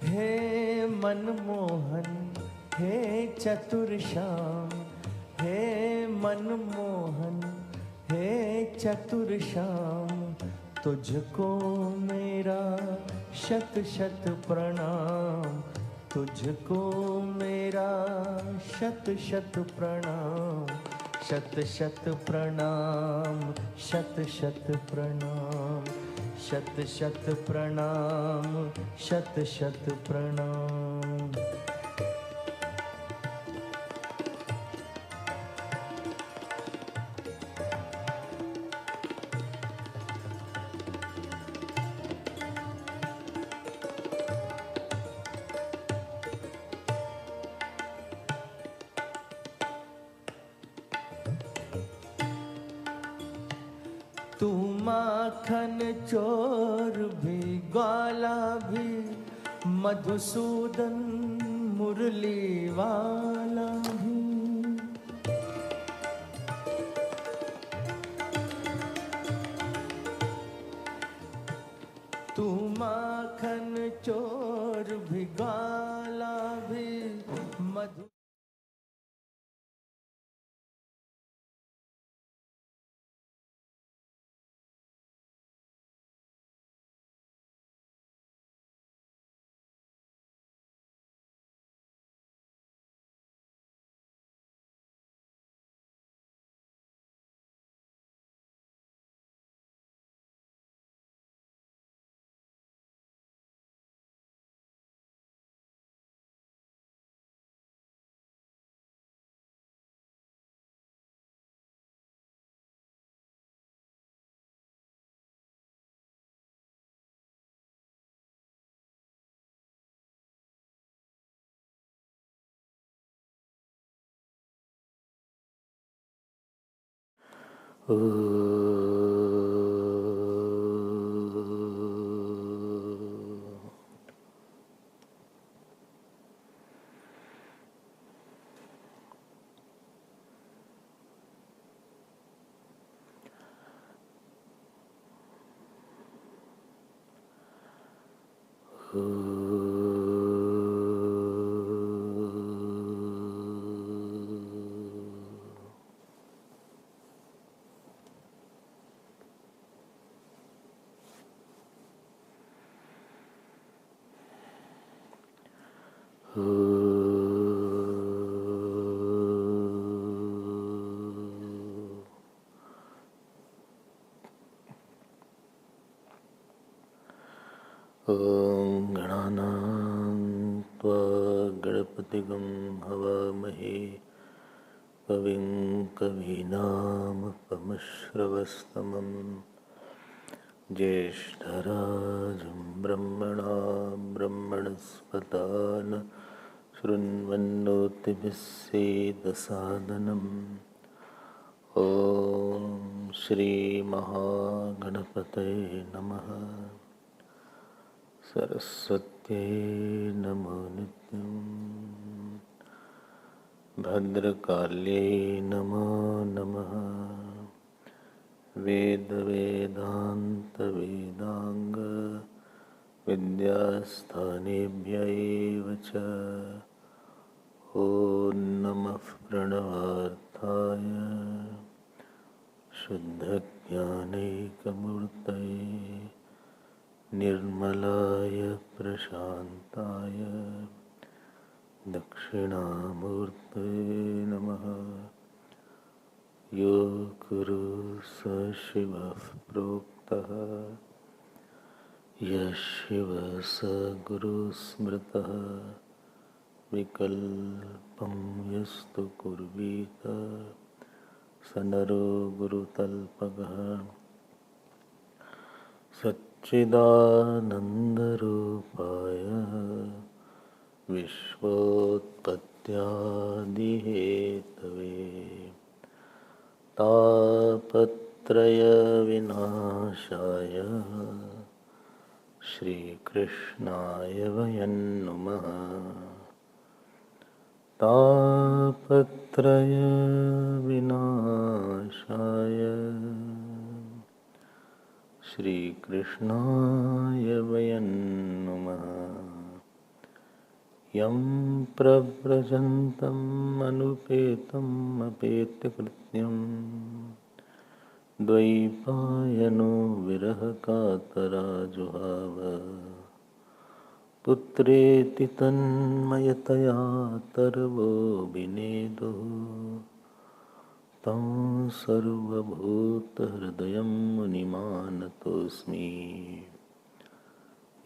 हे मनमोहन हे चतुर श्याम, हे मनमोहन हे चतुर श्याम, तुझको मेरा शत शत प्रणाम, तुझको मेरा शत शत प्रणाम, शत शत प्रणाम, शत शत प्रणाम, शत शत प्रणाम, शत शत प्रणाम। तू माखन चोर भी ग्वाला भी, मधुसूदन मुरली वाला भी। तू माखन चोर भी ग्वाला भी, मधु ॐ गणानां त्वा गणपतिगं हवामहे कविं कवीनामुपमश्रवस्तमं ज्येष्ठराजं ब्रह्मणां ब्रह्मणस्पतान् शृण्वन्नोतिभिः सीदसादनम्। ॐ श्रीमहागणपतये नमः। सरस्वत्यै नमो नित्यम्। भद्रकाल्यै नमो नमः। वेदवेदान्तवेदाङ्ग विद्यास्थानेभ्य एव च। ॐ नमः प्रणवार्थाय शुद्धज्ञानैकमूर्तये निर्मलाय प्रशान्ताय दक्षिणामूर्तये नमः। यो गुरु स शिवः प्रोक्तः, यः शिवः स गुरुः स्मृतः। विकल्पं यस्तु कुर्वीत स नरो गुरुतल्पगः। सच्चिदानन्दरूपाय विश्वोत्पत्त्यादिहेतवे तापत्रयविनाशाय श्रीकृष्णाय वयं नुमः। तापत्रयविनाशाय श्रीकृष्णाय वयं नुमः। यं प्रव्रजन्तम् अनुपेतम् अपेत्य कृत्यम् द्वैपायनो विरहकातराजुहाव पुत्रेति तन्मयतया तर्वोऽभिनेदुः तं सर्वभूतहृदयं मुनिमानतोऽस्मि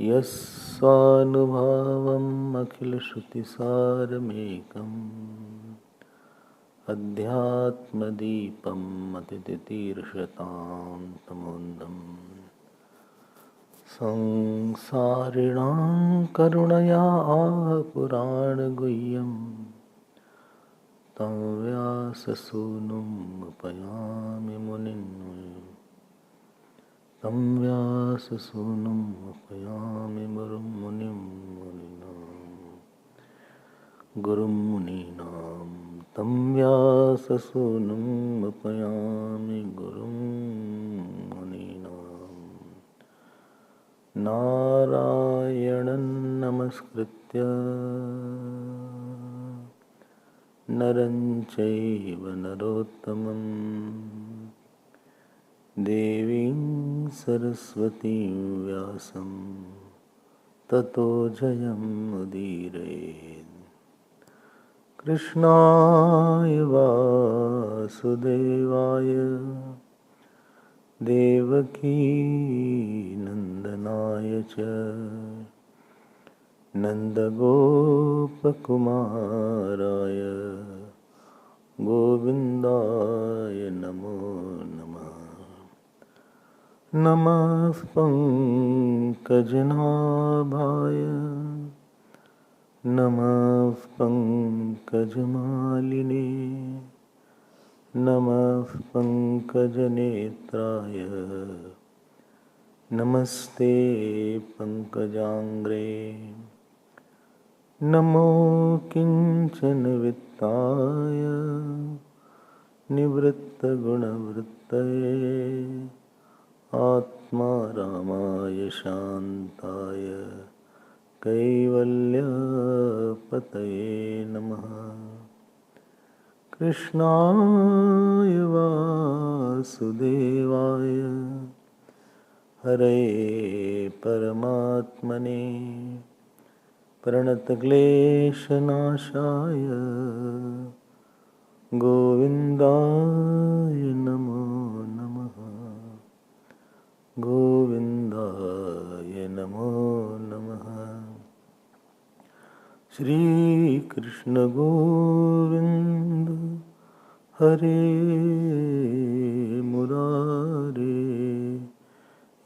यस्वानुभावम् अखिलश्रुतिसारमेकम् अध्यात्मदीपम् अतितितीर्षतां तमोन्धम् संसारिणां करुणया आह पुराणगुह्यम् तं व्याससूनुम् उपयामि मुनिन् तं व्याससूनुम् उपयामि मुनिं गुरुं मुनीनां तं व्याससूनुम् उपयामि गुरुं मुनीनाम् नारायणं नमस्कृत्य नरं चैव नरोत्तमं देवीं सरस्वतीं व्यासं ततो जयमुदीरयेत्। कृष्णाय वासुदेवाय देवकी नन्दनाय च नन्दगोपकुमाराय गोविन्दाय नमो नमः। नमः पङ्कजनाभाय नमः पङ्कजमालिने नमः पङ्कजनेत्राय नमस्ते पङ्कजाङ्ग्रे नमो किञ्चनवित्ताय निवृत्तगुणवृत्तये आत्मारामाय शान्ताय कैवल्यपतये नमः। कृष्णाय वासुदेवाय हरे परमात्मने प्रणतक्लेशनाशाय गोविन्दाय नमो नमः। गोविन्दाय नमो नमः। श्रीकृष्ण गोविन्द हरे मुरारे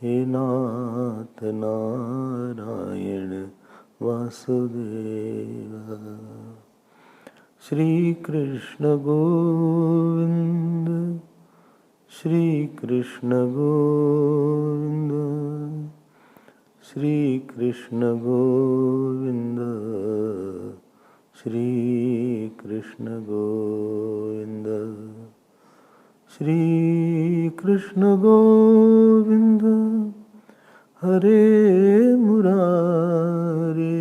हे नाथ नारायण वासुदेव। श्रीकृष्ण गोविन्द श्रीकृष्ण गोविन्द श्रीकृष्ण गोविन्द श्रीकृष्ण गोविन्द श्रीकृष्ण गोविन्द हरे मुरारे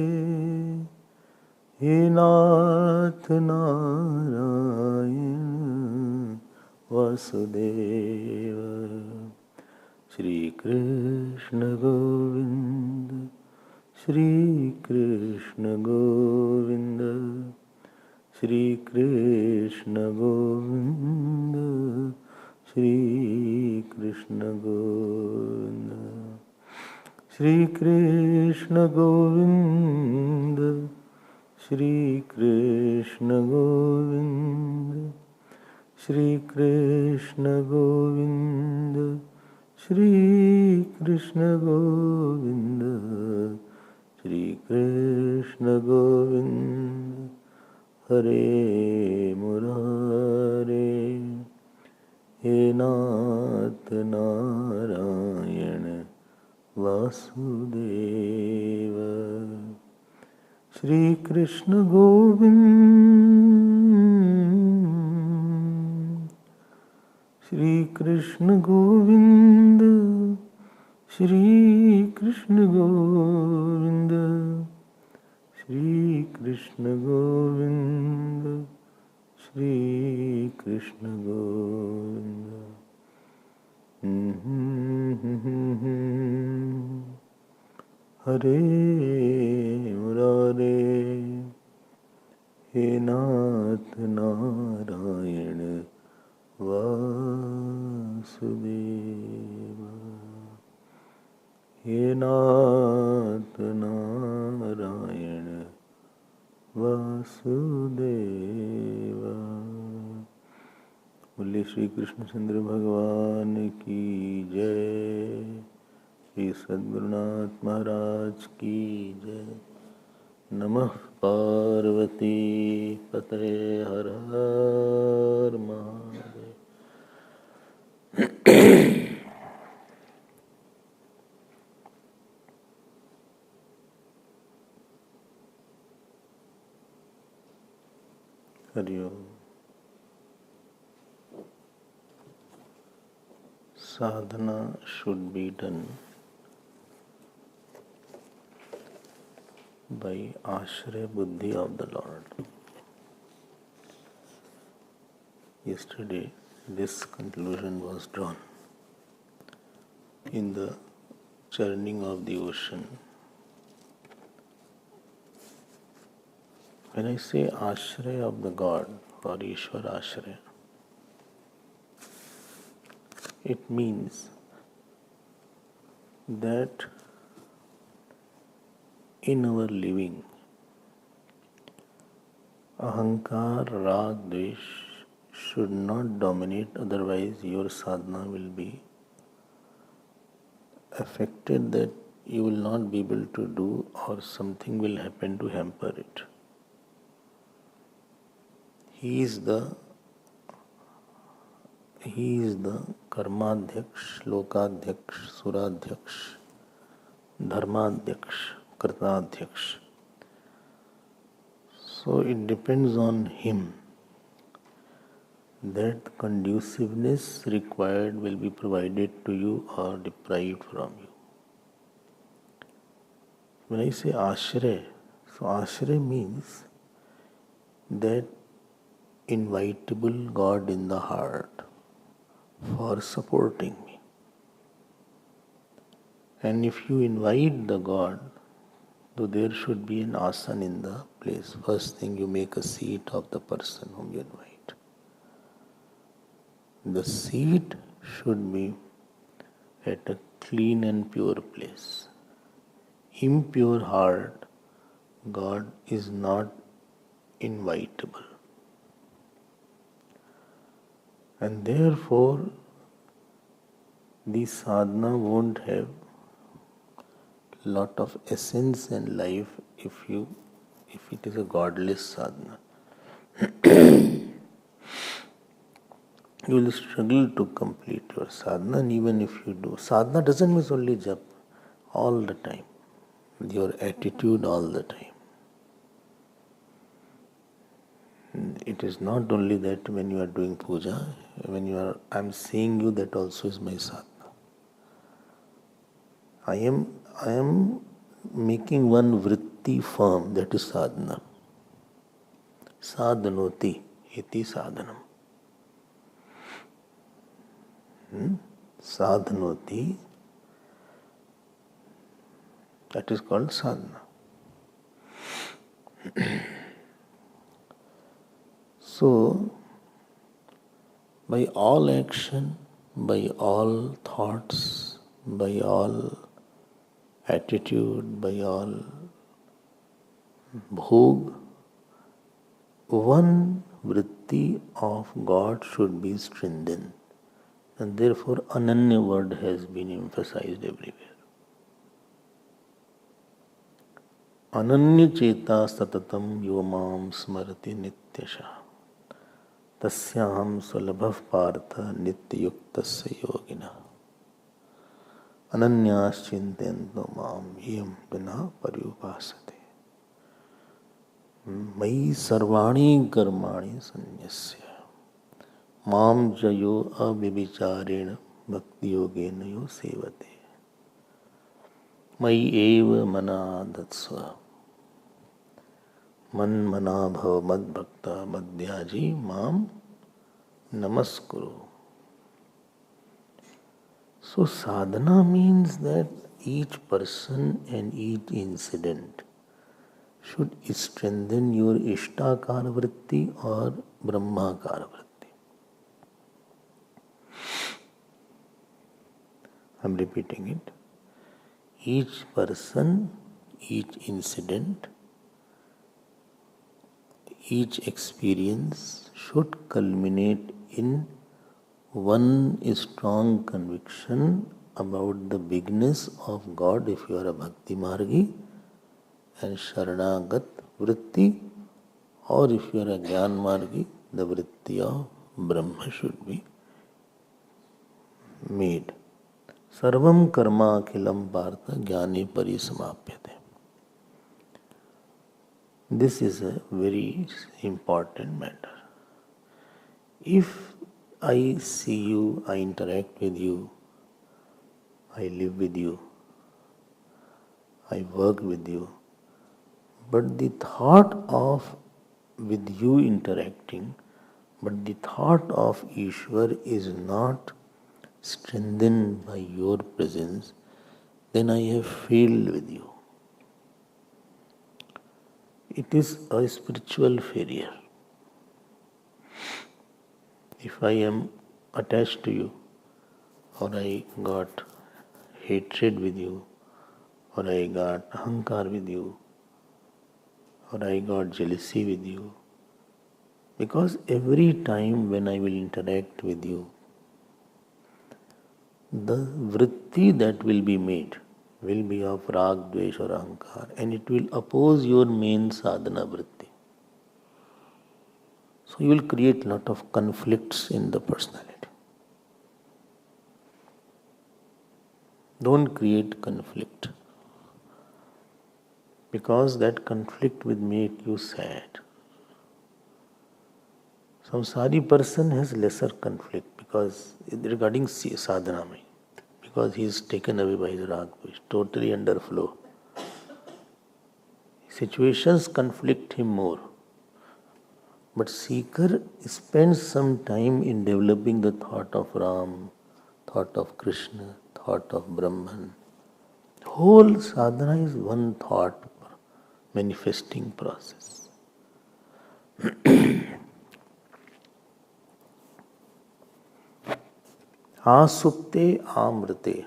हे नाथ नारायण वासुदेव। श्रीकृष्ण गोविन्द श्रीकृष्ण गोविन्द श्रीकृष्ण गोविन्द श्रीकृष्ण गोविन्द श्रीकृष्ण गोविन्द श्रीकृष्ण गोविन्द श्रीकृष्ण गोविन्द श्रीकृष्ण गोविन्द श्रीकृष्ण गोविन्द हरे मुरारे हे नाथ Narayan Vasudev. Shrikrishna Govind Shrikrishna Govind Shrikrishna Govind Shri Krishna Govinda, Shri Krishna Govinda. Hare Murare, He Nath Narayana Vasudeva. He Nath Narayana Vasudeva. बोले श्री कृष्णचंद्र भगवान की जय, श्री सद्गुरुनाथ महाराज की जय। नमः पार्वती पतये हर हर Mahadev. Hariom. Sadhana should be done by Ashraya Buddhi of the Lord. Yesterday, this conclusion was drawn in the churning of the ocean. When I say Ashraya of the God or Ishwar Ashraya, it means that in our living, ahankar, rag, dvesh should not dominate, otherwise your sadhana will be affected, that you will not be able to do, or something will happen to hamper it. He is the Karmadhyaksh, Lokadhyaksh, Suradhyaksh, Dharmadhyaksh, Kartadhyaksh. So it depends on him that conduciveness required will be provided to you or deprived from you. When I say Ashraya, so Ashraya means that invitable God in the heart for supporting me. And if you invite the God, so there should be an asana in the place. First thing, you make a seat of the person whom you invite. The seat should be at a clean and pure place. Impure heart, God is not invitable. And therefore, the sadhana won't have lot of essence and life if it is a godless sadhana. You will struggle to complete your sadhana, and even if you do, sadhana doesn't mean only jap, all the time, your attitude all the time. It is not only that when you are doing puja, I am seeing you, that also is my sadhana. I am making one vritti firm, that is sadhana. Sadhanoti iti sadhanam. Sadhanoti, that is called sadhana. So, by all action, by all thoughts, by all attitude, by all bhog, one vritti of God should be strengthened. And therefore, Ananya word has been emphasized everywhere. Ananya cheta satatam yomam smarati nityasha. Tasyaham sulabhav partha nityayuktasya yogina. Ananyas chintento mam yam vina paryupasate. Mai sarvani karmani sanyasya. Mam jayo avivicarena bhakti yogena yo sevate. Mai eva manadatsva. Man mana bhava mad bhakta madhyaji mam namaskuru. So sadhana means that each person and each incident should strengthen your Ishtakara vritti or Brahmakara vritti. I am repeating it. Each person, each incident, each experience should culminate in one strong conviction about the bigness of God if you are a Bhakti Margi, and Sharanagat Vritti, or if you are a Gyan Margi, the Vritti of Brahma should be made. Sarvam karma akhilam partha jnane parisamapyate. This is a very important matter. If I see you, I interact with you, I live with you, I work with you, but the thought of with you interacting, but the thought of Ishwar is not strengthened by your presence, then I have failed with you. It is a spiritual failure. If I am attached to you, or I got hatred with you, or I got ahankar with you, or I got jealousy with you, because every time when I will interact with you, the vritti that will be made will be of rag, dvesh or ahankar, and it will oppose your main sadhana vritti. So you will create lot of conflicts in the personality. Don't create conflict, because that conflict will make you sad. Samsari person has lesser conflict because regarding sadhana, because he is taken away by his rag, which totally under flow. Situations conflict him more. But seeker spends some time in developing the thought of Ram, thought of Krishna, thought of Brahman. Whole sadhana is one thought manifesting process. Asupte amrite.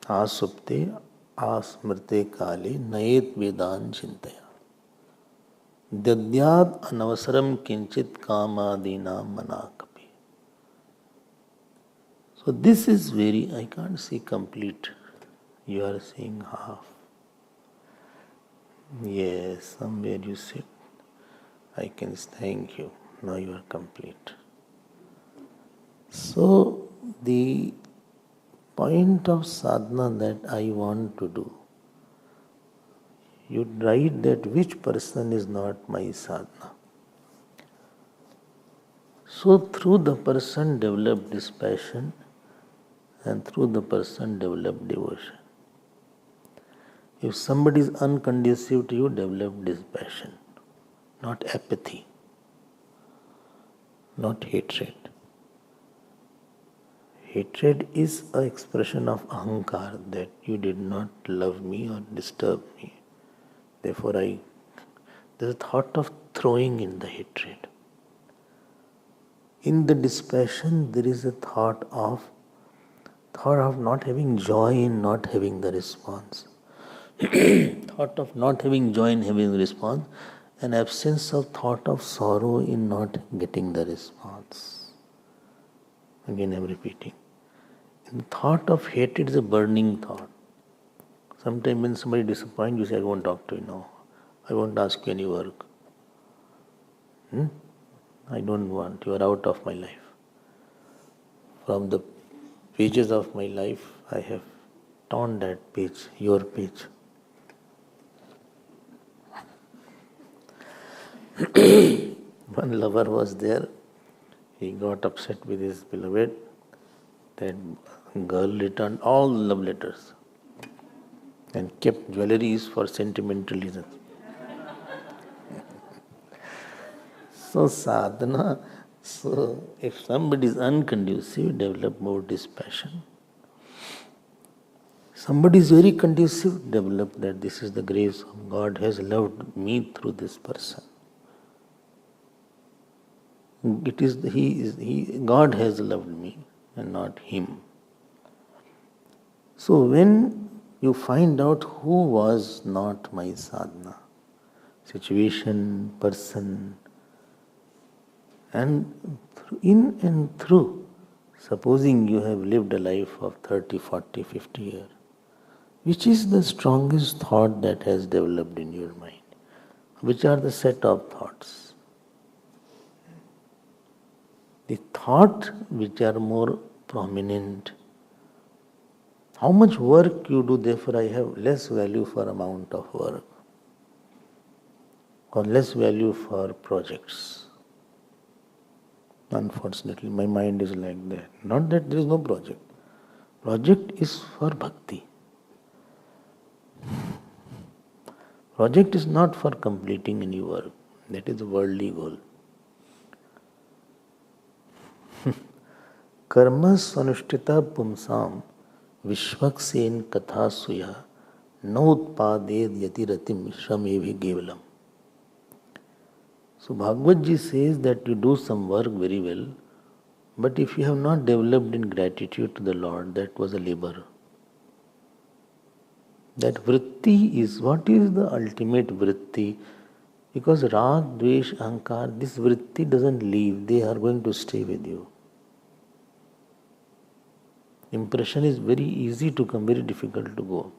Asupte asmrite kale nayet vedan chintaya. Dadyad anavasaram kinchit kamadina manakapi. So this is very, I can't see complete. You are saying half. Yes, somewhere you said, I can thank you. Now you are complete. So the point of sadhana that I want to do, you write that which person is not my sadhana. So through the person develop dispassion, and through the person develop devotion. If somebody is unconducive to you, develop dispassion, not apathy, not hatred. Hatred is an expression of ahankar, that you did not love me or disturb me. Therefore, there's a thought of throwing in the hatred. In the dispassion, there is a thought of not having joy in not having the response. Thought of not having joy in having the response, and absence of thought of sorrow in not getting the response. Again, I am repeating. In thought of hatred is a burning thought. Sometimes when somebody disappoints you, say, I won't talk to you now. I won't ask you any work. I don't want. You are out of my life. From the pages of my life, I have torn that page, your page. One lover was there. He got upset with his beloved. That girl returned all love letters and kept jewelries for sentimental reasons. So sadhana, so if somebody is unconducive, develop more dispassion. Somebody is very conducive, develop that this is the grace of God has loved me through this person. God has loved me and not him. So when you find out who was not my sadhana, situation, person, and in and through, supposing you have lived a life of 30, 40, 50 years, which is the strongest thought that has developed in your mind? Which are the set of thoughts? The thought which are more prominent. How much work you do, therefore I have less value for amount of work or less value for projects. Unfortunately, my mind is like that. Not that there is no project. Project is for bhakti. Project is not for completing any work. That is the worldly goal. Karma svanushtita pumsam vishwaksen katha suya nautpaded yatiratim shramevi gevalam. So Bhagavad Ji says that you do some work very well, but if you have not developed in gratitude to the Lord, that was a labor. That vritti is, what is the ultimate vritti? Because rag, dvesh, ahankar, this vritti doesn't leave, they are going to stay with you. Impression is very easy to come, very difficult to go.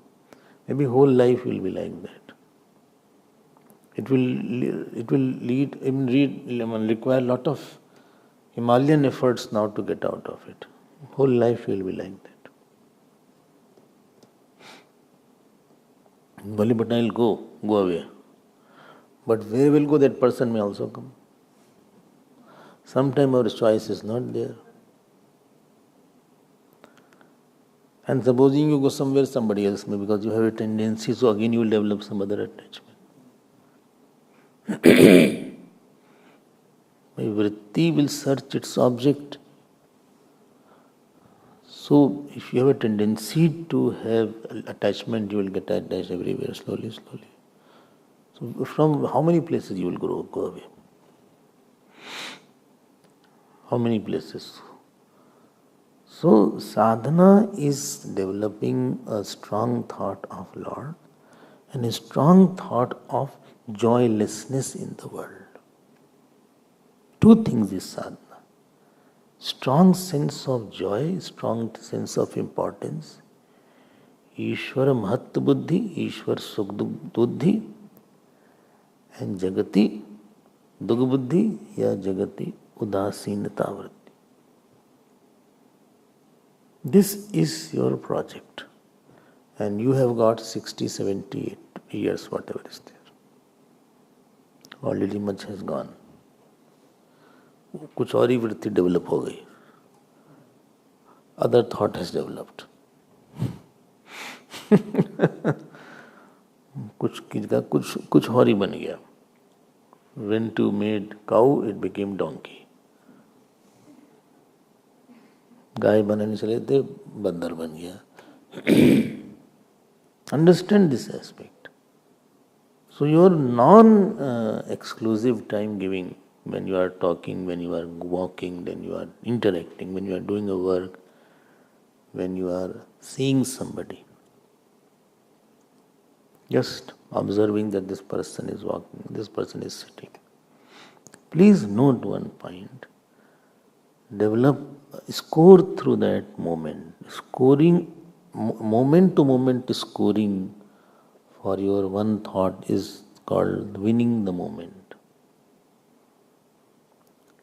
Maybe whole life will be like that. It will require a lot of Himalayan efforts now to get out of it. Whole life will be like that. But I will go away. But where will go, that person may also come. Sometimes our choice is not there. And supposing you go somewhere, somebody else may, because you have a tendency, so again you will develop some other attachment. My vritti will search its object. So if you have a tendency to have attachment, you will get attached everywhere, slowly. So from how many places you will go away? How many places? So sadhana is developing a strong thought of Lord and a strong thought of joylessness in the world. Two things is sadhana. Strong sense of joy, strong sense of importance. Ishvara mahatma buddhi, Ishvara sukh buddhi, and jagati dugh buddhi ya jagati udasinata vritti. This is your project, and you have got 60, 70 years, whatever is there. Already much has gone. कुछ और ही वृत्ति develop हो गई. Other thought has developed. कुछ और ही बन गया. When to made cow, it became donkey. गाय बनाने चले थे, बंदर बन गया. Understand this aspect. So your non-exclusive time giving, when you are talking, when you are walking, when you are interacting, when you are doing a work, when you are seeing somebody, just observing that this person is walking, this person is sitting. Please note one point. Score through that moment. Scoring, moment to moment scoring for your one thought is called winning the moment.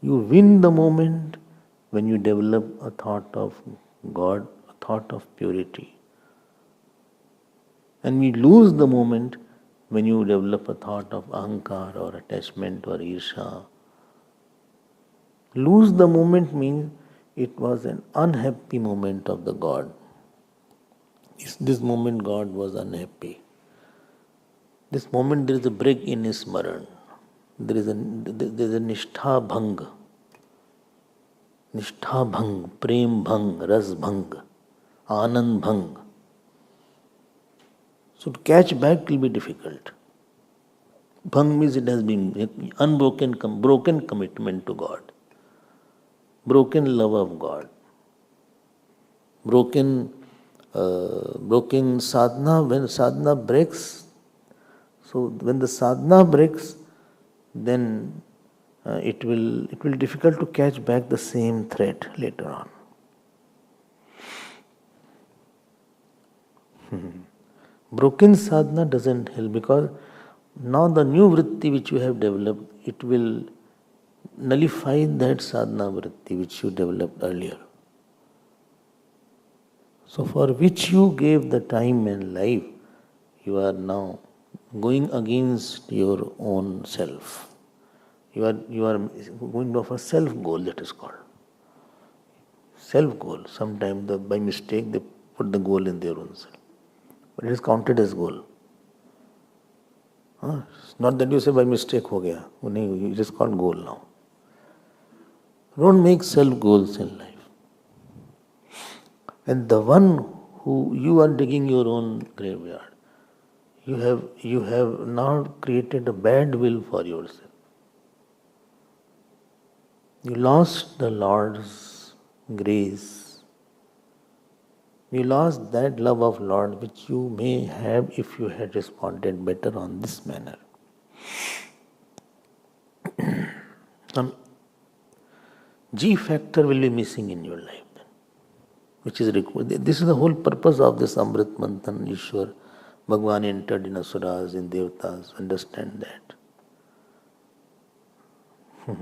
You win the moment when you develop a thought of God, a thought of purity. And we lose the moment when you develop a thought of ahankar or attachment or irsha. Lose the moment means it was an unhappy moment of the God. This moment God was unhappy. This moment there is a break in his smaran. there is a nishtha bhang, prem bhang, ras bhang, anand bhang. So to catch back will be difficult. Bhang means it has been broken commitment to God, broken love of God, broken sadhana. When sadhana breaks, so when the sadhana breaks, then it will be difficult to catch back the same thread later on. Broken sadhana doesn't help, because now the new vritti which you have developed, it will nullify that sadhana vritti which you developed earlier. So for which you gave the time and life, you are now going against your own self. You are going for self goal, that is called. Self goal. Sometimes by mistake they put the goal in their own self. But it is counted as goal. It's not that you say by mistake ho gaya. It is called goal now. Don't make self goals in life. And the one who you are digging your own graveyard, you have now created a bad will for yourself. You lost the Lord's grace. You lost that love of Lord which you may have if you had responded better on this manner. Some G factor will be missing in your life then, which is required. This is the whole purpose of this Amrit Manthan. Ishwar, Bhagavan entered in Asuras, in Devatas. Understand that.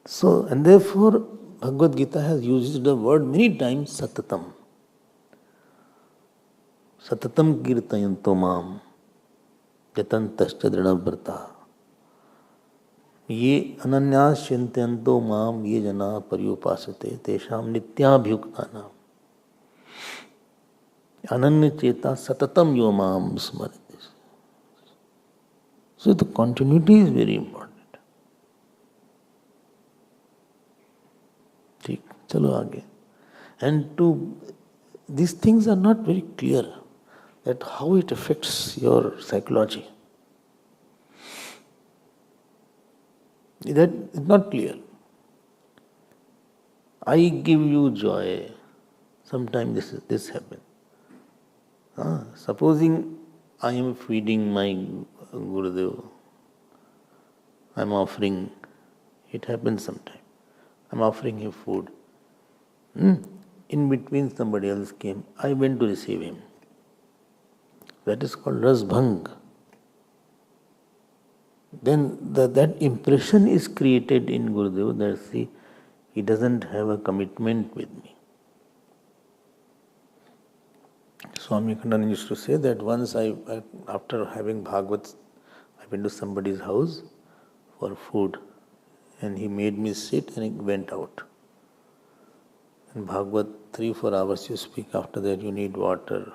So, and therefore, Bhagavad Gita has used the word many times, Satatam. Satatam kirtayanto mam, yatantascha drinavrta. ये अनन्यास चिंतयन्तो माम ये जना पर्युपासते तेषाम नित्याभियुक्तानाम अनन्य चेता सततम यो माम स्मरते. So the continuity is very important. ठीक, चलो आगे. And these things are not very clear, that how it affects your psychology. That is not clear. I give you joy. Sometimes this happens. Supposing I am feeding my Gurudev, I am offering, it happens sometimes, I am offering him food. In between somebody else came, I went to receive him. That is called Rasbhang. Then that impression is created in Gurudev that, see, he doesn't have a commitment with me. Swami Abhedananda used to say that once after having Bhagavat, I went to somebody's house for food, and he made me sit and he went out. And Bhagavat, 3-4 hours you speak, after that you need water,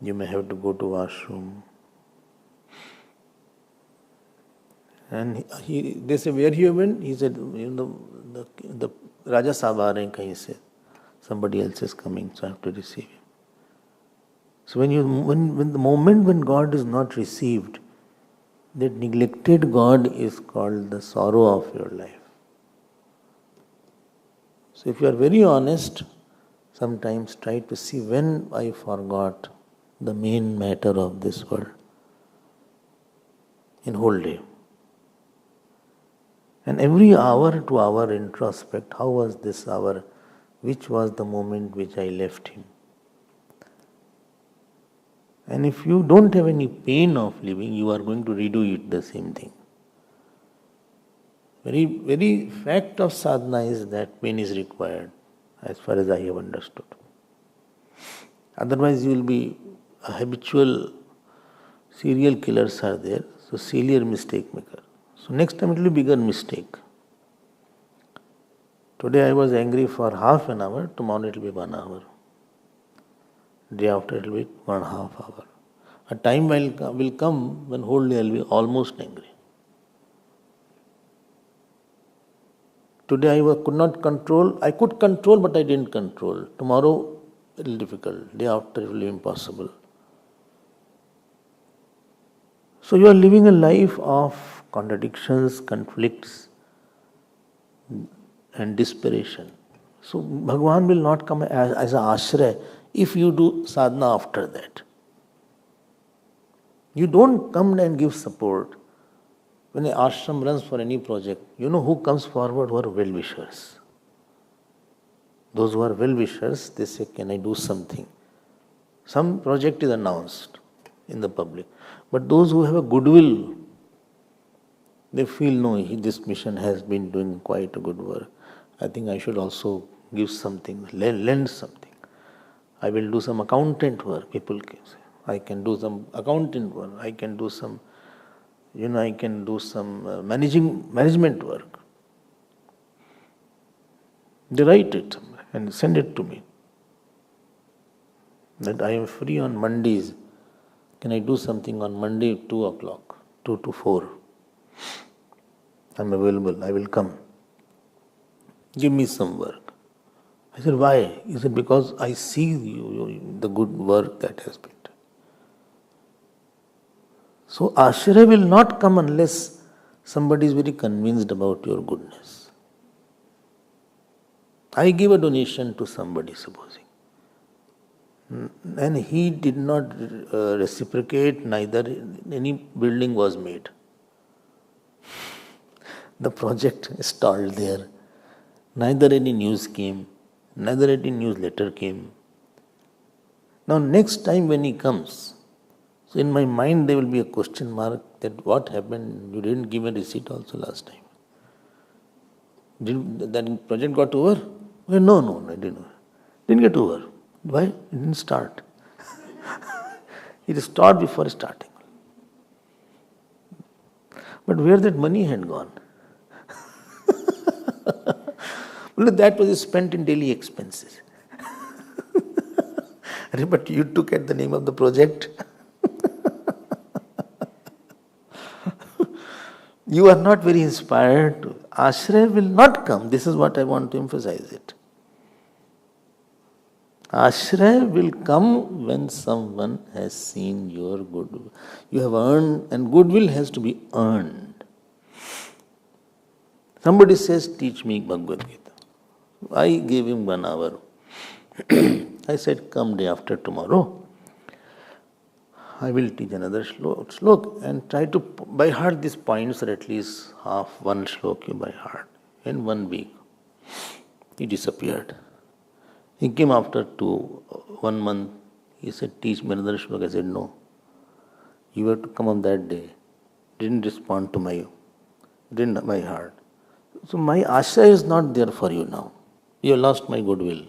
you may have to go to washroom. And they say, where he went? He said, the Raja Sahab aa rahe hain kahin se. Somebody else is coming, so I have to receive him. So when the moment when God is not received, that neglected God is called the sorrow of your life. So if you are very honest, sometimes try to see when I forgot the main matter of this world in whole day. And every hour to hour introspect, how was this hour? Which was the moment which I left him? And if you don't have any pain of living, you are going to redo it the same thing. Very fact of sadhana is that pain is required, as far as I have understood. Otherwise you will be a habitual serial killers are there, so serial mistake maker. So next time it will be bigger mistake. Today I was angry for half an hour, tomorrow it will be 1 hour. Day after it will be 1.5 hours. A time will come when whole day I'll be almost angry. Today could not control. I could control, but I didn't control. Tomorrow, it will be difficult. Day after, it will be impossible. So you are living a life of contradictions, conflicts, and desperation. So Bhagavan will not come as an ashraya if you do sadhana after that. You don't come and give support. When an ashram runs for any project, you know who comes forward? Who are well-wishers. Those who are well-wishers, they say, can I do something? Some project is announced in the public. But those who have a goodwill, they feel, no, this mission has been doing quite a good work. I think I should also give something, lend something. I will do some accountant work. People can say, I can do some accountant work. I can do some, I can do some management work. They write it and send it to me. That I am free on Mondays. Can I do something on Monday 2 o'clock, 2 to 4? I'm available, I will come. Give me some work. I said, why? He said, because I see the good work that has been done. So ashraya will not come unless somebody is very convinced about your goodness. I give a donation to somebody, supposing, and he did not reciprocate, neither any building was made. The project stalled there. Neither any news came, neither any newsletter came. Now next time when he comes, so in my mind there will be a question mark that what happened? You didn't give a receipt also last time. Did that project got over? Well, no, I didn't. Didn't get over. Why? It didn't start. It started before starting. But where that money had gone? Well, that was spent in daily expenses. But you took at the name of the project. You are not very inspired. Ashraya will not come. This is what I want to emphasize it. Ashraya will come when someone has seen your goodwill. You have earned, and goodwill has to be earned. Somebody says, teach me Bhagavad Gita. I gave him 1 hour. I said, come day after tomorrow. I will teach another slok and try to by heart these points, or at least one slok you by heart. In 1 week, he disappeared. He came after 1 month. He said, teach me another slok. I said, no. You have to come on that day. Didn't respond to my heart. So my asha is not there for you now. You have lost my goodwill.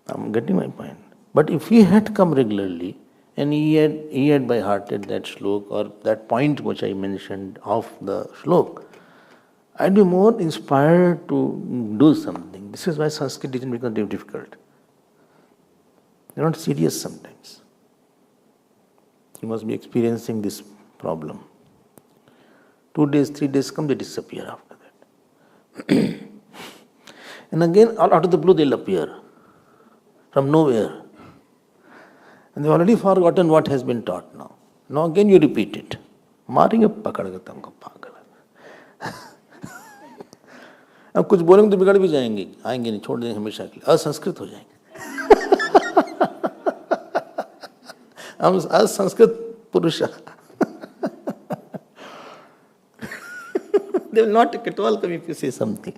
I'm getting my point. But if he had come regularly and he had by hearted that slok or that point which I mentioned of the slok, I'd be more inspired to do something. This is why Sanskrit didn't become difficult. They're not serious sometimes. You must be experiencing this problem. 2 days, 3 days come, they disappear after that. And again, out of the blue, they'll appear from nowhere. And they've already forgotten what has been taught now. Now again you repeat it. मारेंगे पकड़ के तुमको पागल. अब कुछ बोलेंगे तो बिगड़ भी जाएंगे, आएंगे नहीं, छोड़ देंगे हमेशा के लिए, असंस्कृत हो जाएंगे. हम असंस्कृत पुरुष. They will not at all come if you say something.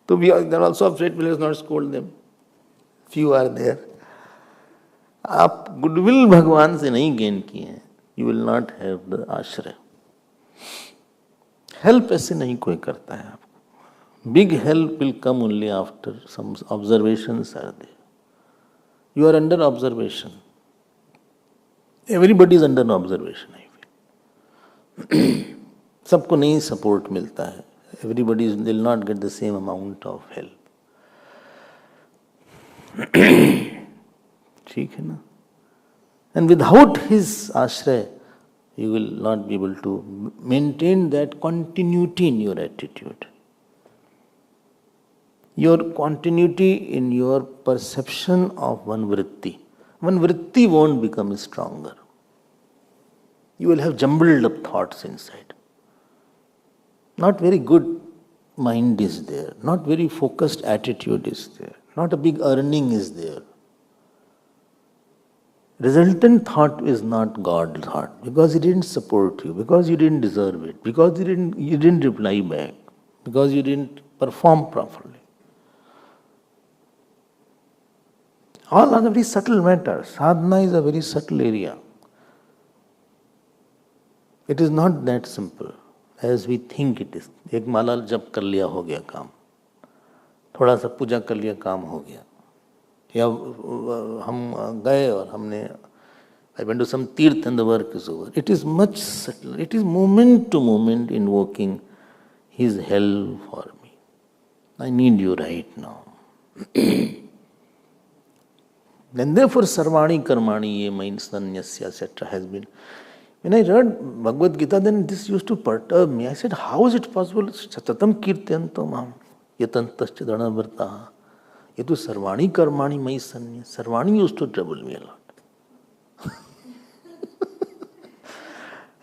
So they are also afraid we will not scold them. Few are there. आप गुडविल भगवान से नहीं गेन किए हैं, you will not have the आश्रय. हेल्प ऐसे नहीं कोई करता है आपको. Big help will come only after some observations are there. You are under observation. Everybody is under observation. I feel सबको नहीं सपोर्ट मिलता है. Everybody will not get the same amount of help. ठीक है ना. And without his ashraya, you will not be able to maintain that continuity in your attitude. Your continuity in your perception of one vritti. One vritti won't become stronger. You will have jumbled up thoughts inside. Not very good mind is there. Not very focused attitude is there. Not a big earning is there. Resultant thought is not God thought because He didn't support you, because you didn't deserve it, because you didn't reply back, because you didn't perform properly. All are very subtle matters. Sadhana is a very subtle area. It is not that simple as we think it is. एक माला जप कर लिया हो गया काम, थोड़ा सा पूजा कर लिया काम हो गया, या हम गए और हमने I went to some tirth and the work is over. It is much subtle. It is moment to moment invoking His help for me. I need you right now. And therefore Sarvani Karmani Ye means Sanyasya etc. has been. When I read Bhagavad Gita, then this used to perturb me. I said, how is it possible? Satatam kirtyantam mam yatantascha dana vartaha. Ye to Sarvani Karmani mai sanya. Sarvani used to trouble me a lot.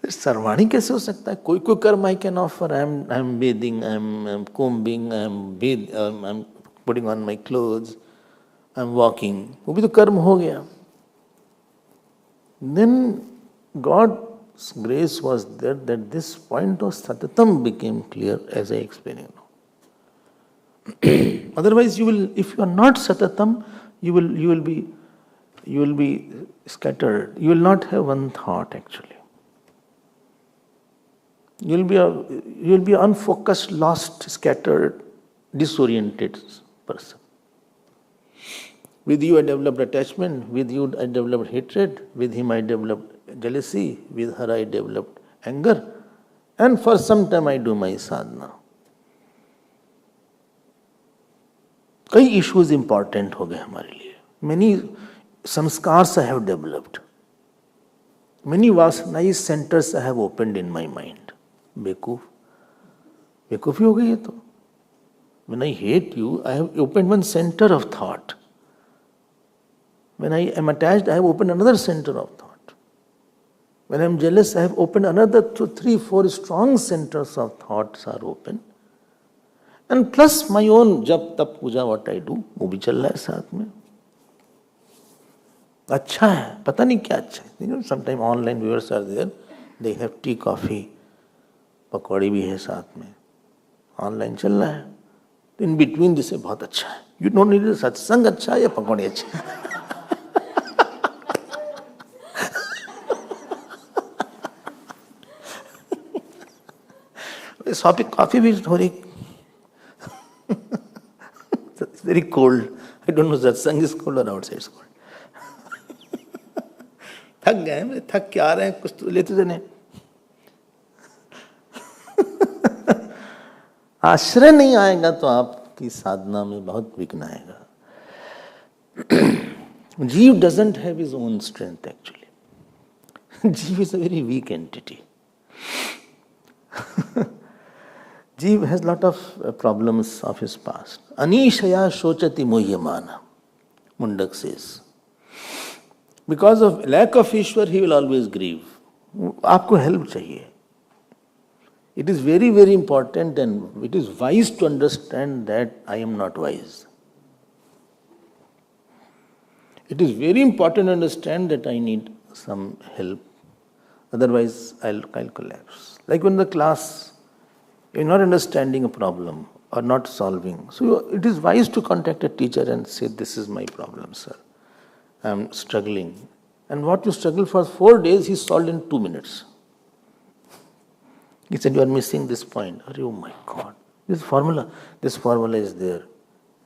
सर्वाणी कैसे हो सकता है? कोई कोई कर्म I can offer. I am bathing, I am combing, I am putting on my clothes, I am walking, वो भी तो कर्म हो गया. Then God's grace was there that this point of satatam became clear as I explained now. Otherwise, you will, if you are not satatam, you will be scattered. You will not have one thought actually. You will be unfocused, lost, scattered, disoriented person. With you I developed attachment, with you I developed hatred, with him I developed jealousy, with her I developed anger, and for some time I do my sadhana. कई issues important हो गए हमारे लिए. Many samskars I have developed. Many vasanai centers I have opened in my mind. बेकूफी हो गई है तो. When I hate you, I have opened one center of thought. When I am attached, I have opened another center of thought. When I am jealous, I have opened another 2, 3, 4 strong centers of thoughts are open. And plus my own jap tap puja what I do, वो भी चल रहा है साथ में. अच्छा है, पता नहीं क्या अच्छा है. You know, sometimes online viewers are there, they have tea, coffee, पकौड़ी भी है साथ में, ऑनलाइन चल रहा है. इन बिटवीन दिस बहुत अच्छा है. यू डोंट नीड सत्संग अच्छा है या पकौड़ी अच्छा है. कॉफी भी थोड़ी it's very cold. I don't know satsang is cold or outside is cold. थक गए, थक के आ रहे हैं, कुछ तो लेते जाने. आश्रय नहीं आएगा तो आपकी साधना में बहुत विघ्न आएगा. Jeev doesn't have his own strength actually. Jeev is a very weak entity. Jeev has lot of problems of his past. Anishaya shochati muhyamana, Mundak says. Because of lack of Ishwar, he will always grieve. आपको help चाहिए. It is very, very important and it is wise to understand that I am not wise. It is very important to understand that I need some help. Otherwise, I'll collapse. Like when the class, you're not understanding a problem or not solving. So it is wise to contact a teacher and say, this is my problem, sir. I'm struggling. And what you struggle for 4 days, he solved in 2 minutes. He said, you are missing this point. Oh my God. This formula is there.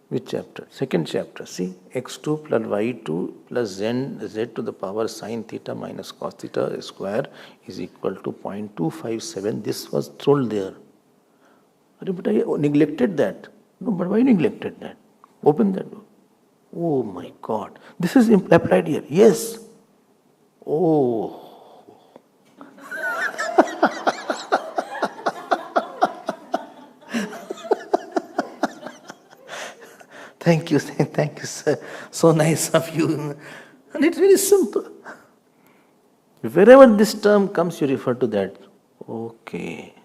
Which chapter? Second chapter. See, x2 plus y2 plus z to the power sine theta minus cos theta square is equal to 0.257. This was told there. But I neglected that. No, but why neglected that? Open that door. Oh my God. This is applied here. Yes. Oh, thank you, thank you, sir. So nice of you. And it's very simple. Wherever this term comes, you refer to that. Okay.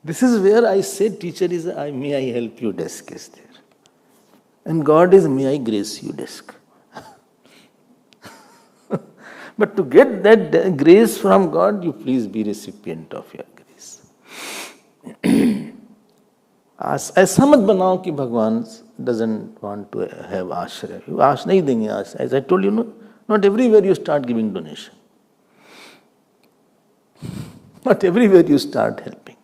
This is where I said teacher is may I help you desk is there. And God is may I grace you desk. But to get that grace from God, you please be recipient of your grace. ऐसा मत बनाओ कि भगवान doesn't want to have आश्रय. आश नहीं देंगे आश. As I told you, no, not everywhere you start giving donation. Not everywhere you start helping.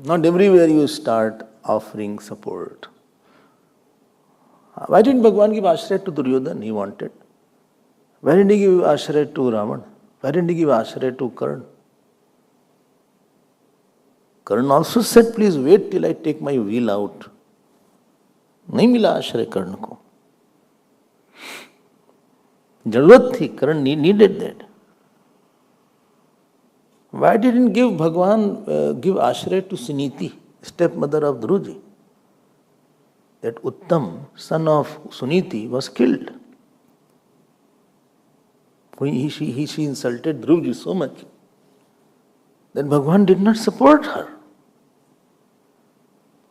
Not everywhere you start offering support. Why didn't Bhagavan give ashray to Duryodhana? He wanted. Why didn't he give ashray to Ravan? Why didn't he give ashray to Karna? Karna also said, please wait till I take my wheel out. नहीं मिला आश्रय कर्ण को. जरूरत थी, Karna needed that. Why didn't give Bhagavan give ashray to Suniti, stepmother of Dhruji? That Uttam, son of Suniti, was killed. She insulted Dhruji so much that Bhagavan did not support her.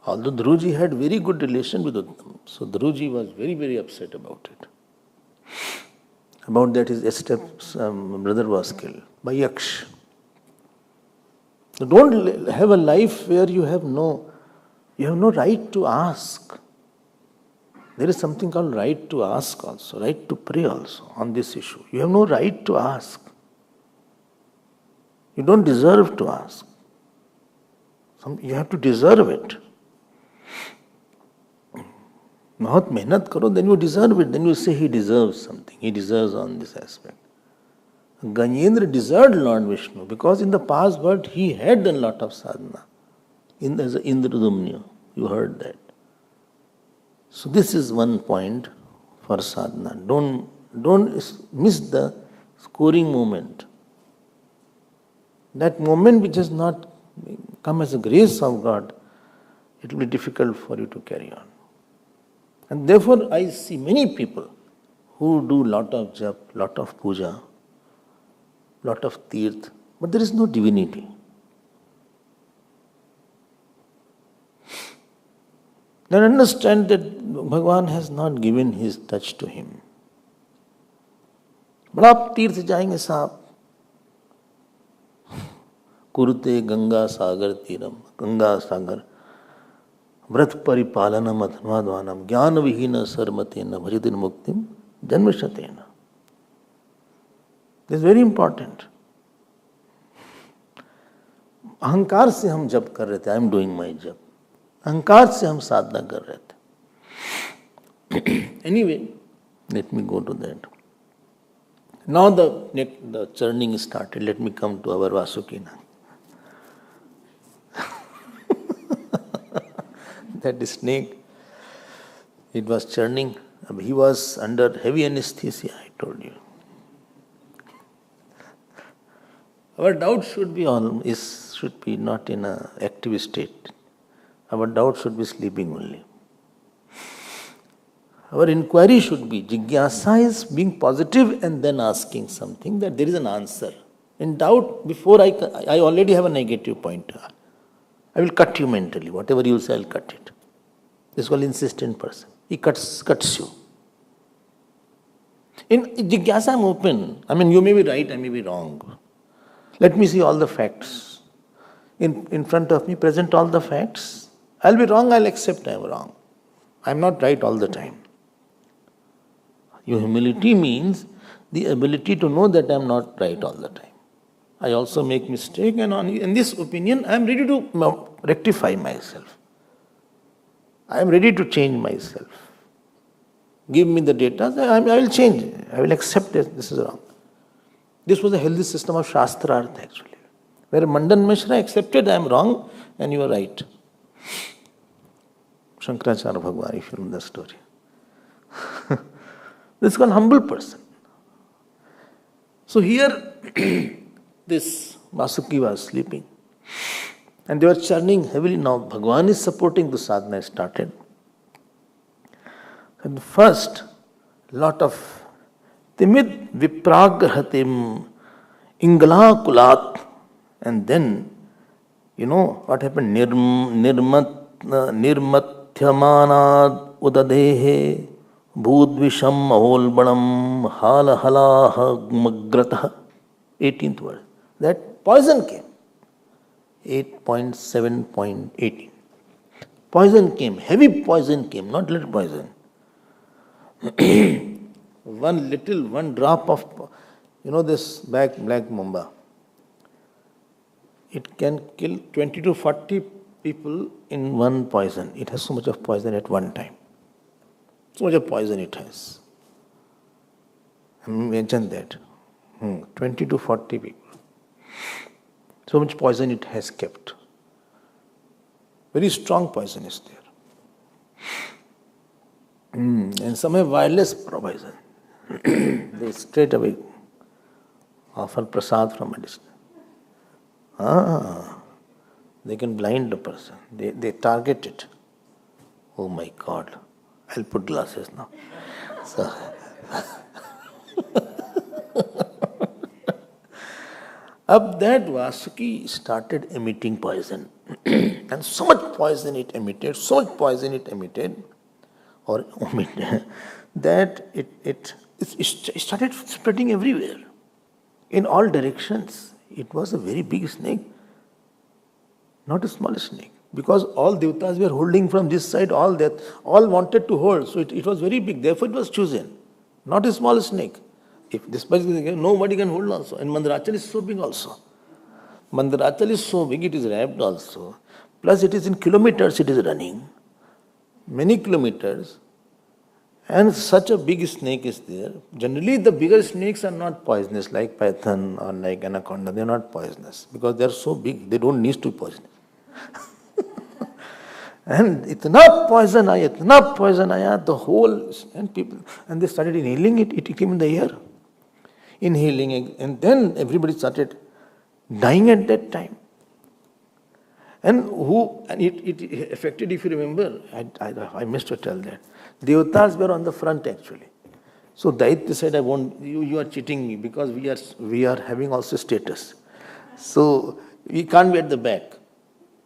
Although Dhruji had very good relation with Uttam, so Dhruji was very, very upset about it. About that his step brother was killed by Yaksh. So don't have a life where you have no right to ask. There is something called right to ask also, right to pray also on this issue. You have no right to ask. You don't deserve to ask. You have to deserve it. बहुत मेहनत करो, then you deserve it. Then you say he deserves something. He deserves on this aspect. Ganendra deserved Lord Vishnu because in the past world he had done a lot of sadhana. As Indradumnya, you heard that. So this is one point for sadhana. Don't miss the scoring moment. That moment which has not come as a grace of God, it will be difficult for you to carry on. And therefore I see many people who do lot of jap, lot of puja, lot of tirth, but there is no divinity. Then understand that Bhagavan has not given his touch to him. But आप तीर्थ जाएंगे साहब, कुरुते गंगा सागर तीरम, गंगा सागर व्रत परिपालनम अथवाद्वानम ज्ञान विहीन सर्मतेन भजतिन मुक्तिम जन्मशतेन. This is very important. अहंकार से हम जप कर रहे थे, I am doing my jap. अहंकार से हम साधना कर रहे थे. Anyway, let me go to that. Now the churning started. Let me come to our Vasukina. That snake, it was churning. He was under heavy anesthesia, I told you. Our doubt should be not in an active state. Our doubt should be sleeping only. Our inquiry should be, jigyasa is being positive and then asking something that there is an answer. In doubt, before I already have a negative point. I will cut you mentally. Whatever you say, I will cut it. This is called insistent person. He cuts you. In jigyasa, I am open. I mean, you may be right, I may be wrong. Let me see all the facts. In front of me, present all the facts. I'll be wrong, I'll accept I am wrong. I am not right all the time. Your humility means the ability to know that I am not right all the time. I also make mistake, and in this opinion, I am ready to rectify myself. I am ready to change myself. Give me the data, I will change. I will accept that this is wrong. This was a healthy system of Shastrartha actually, where Mandan Mishra accepted I am wrong and you are right. Shankaracharya Bhagwan, if you know the story. This is called humble person. So here, this Vasuki was sleeping. And they were churning heavily. Now Bhagwan is supporting the sadhana started. And first, lot of timid vipragrahatim ingala kulat. And then, you know what happened? Nirmatyamanad udadehe bhudvisham maholbanam halahalaha magratah. 18th word. That poison came. 8.7.18. Poison came, heavy poison came, not little poison. one drop of, this black mamba. It can kill 20 to 40 people in one poison. It has so much of poison at one time. So much of poison it has. I mentioned that. 20 to 40 people. So much poison it has kept. Very strong poison is there. And some have wireless poison. They straight away offer prasad from a distance. They can blind the person. They target it. Oh my God. I'll put glasses now. So up that Vasuki started emitting poison. And so much poison it emitted, or omitted, that it started spreading everywhere, in all directions. It was a very big snake, not a small snake. Because all devatas were holding from this side, all wanted to hold. So it was very big, therefore it was chosen. Not a small snake. If this person, nobody can hold also. And Mandarachal is so big also. Mandarachal is so big, it is wrapped also. Plus it is in kilometers it is running. Many kilometers. And such a big snake is there. Generally the bigger snakes are not poisonous, like python or like anaconda. They are not poisonous. Because they are so big, they don't need to be poisonous. And itna poison aaya, the whole, and they started inhaling it, it came in the air. Inhaling, and then everybody started dying at that time. And it affected, if you remember, I missed to tell that. Devatas were on the front actually. So Daitya said, you are cheating me because we are having also status. So we can't be at the back.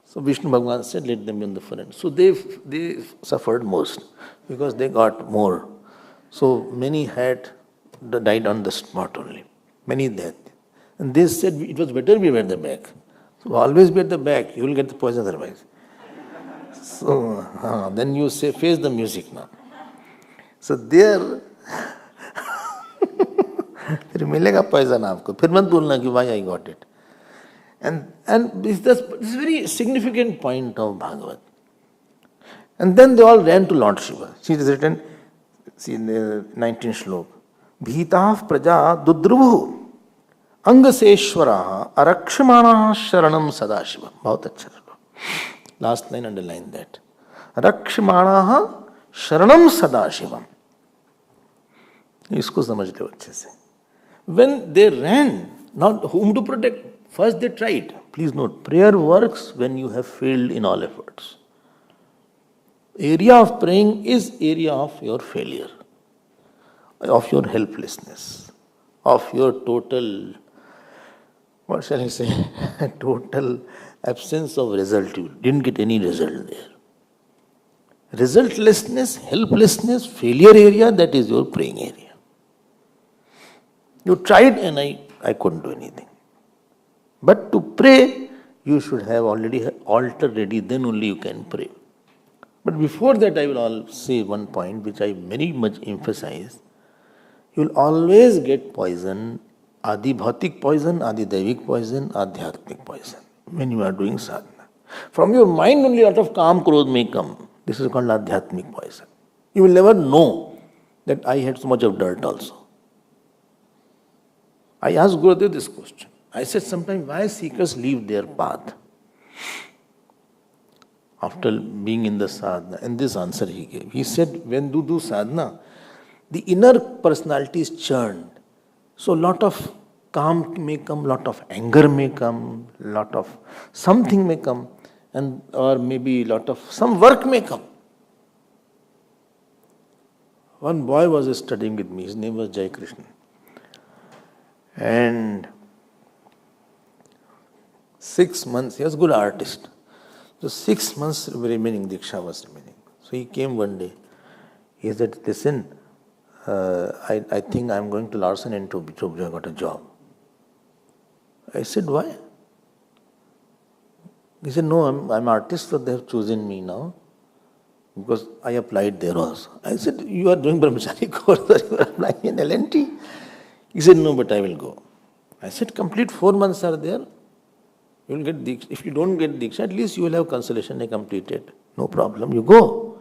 So Vishnu Bhagavan said, let them be on the front. So they suffered most because they got more. So many died on the spot only. Many death. And they said it was better we were at the back. So always be at the back, you will get the poison otherwise. So then you say, face the music now. So there, फिर मिलेगा poison आपको. फिर मत बोलना कि why I got it. And this is a very significant point of Bhagavat. And then they all ran to Lord Shiva. She is written, see in the 19th slok. Bhitav praja dudruvu angaseshwaraha arakshmanaha sharanam sadashivam. बहुत अच्छा लगा. Last line underline that. Arakshmanaha sharanam sadashivam. इसको समझ लो अच्छे से. When they ran, not whom to protect. First they tried. Please note, prayer works when you have failed in all efforts. Area of praying is area of your failure, of your helplessness, of your total, what shall I say, total absence of result. You didn't get any result there. Resultlessness, helplessness, failure area, that is your praying area. You tried and I couldn't do anything. But to pray, you should have already altar ready, then only you can pray. But before that, I will say one point which I very much emphasize. You will always get poison, adi bhautik poison, adi daivik poison, adhyatmik poison, when you are doing sadhana. From your mind only a lot of kam krodh may come. This is called adhyatmik poison. You will never know that I had so much of dirt also. I asked Gurudev this question. I said sometimes why seekers leave their path? after being in the sadhana, and this answer he gave. He said, when you do sadhana, the inner personality is churned. So lot of calm may come, lot of anger may come, lot of something may come, and or maybe lot of some work may come. One boy was studying with me, his name was Jai Krishna. And 6 months, he was a good artist. So 6 months remaining, Diksha was remaining. So he came one day. He said, listen, I think I'm going to Larsen and Toubro. I got a job. I said, why? He said, no, I'm artist, so they have chosen me now. Because I applied there also. I said, you are doing brahmachari course, or you are applying in L&T? He said, no, but I will go. I said, complete 4 months are there. You will get Diksha. If you don't get Diksha, at least you will have consolation. I completed. No problem. You go.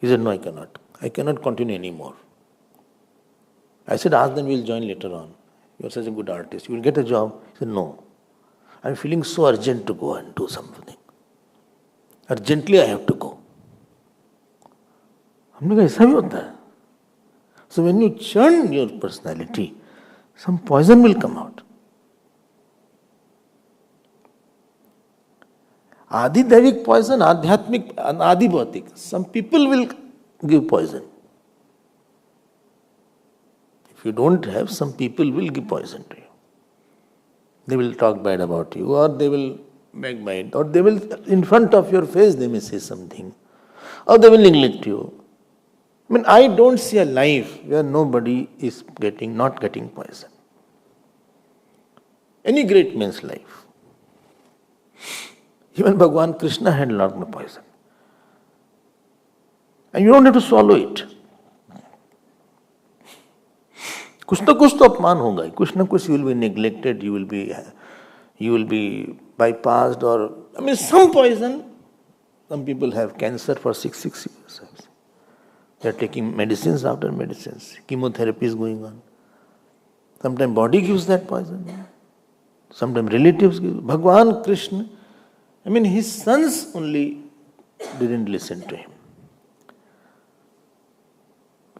He said, no, I cannot. I cannot continue anymore. I said, ask them, we will join later on. You are such a good artist. You will get a job. He said, no. I am feeling so urgent to go and do something. Urgently I have to go. हमने कहा ऐसा भी होता है. So when you churn your personality, some poison will come out. Adi Devik poison, Adhyatmik, Adi Bhautik. Some people will give poison. If you don't have, some people will give poison to you. They will talk bad about you, or they will backbite, or they will, in front of your face, they may say something, or they will neglect you. I mean, I don't see a life where nobody is not getting poison. Any great man's life. Even Bhagavan Krishna had a lot of poison. And you don't have to swallow it. कुछ तो अपमान होगा ही. कुछ ना कुछ you will be neglected, you will be bypassed, or I mean some poison. Some people have cancer for 6 years. They are taking medicines after medicines. Chemotherapy is going on. Sometimes body gives that poison. Sometimes relatives give. Bhagavan Krishna, I mean his sons only didn't listen to him.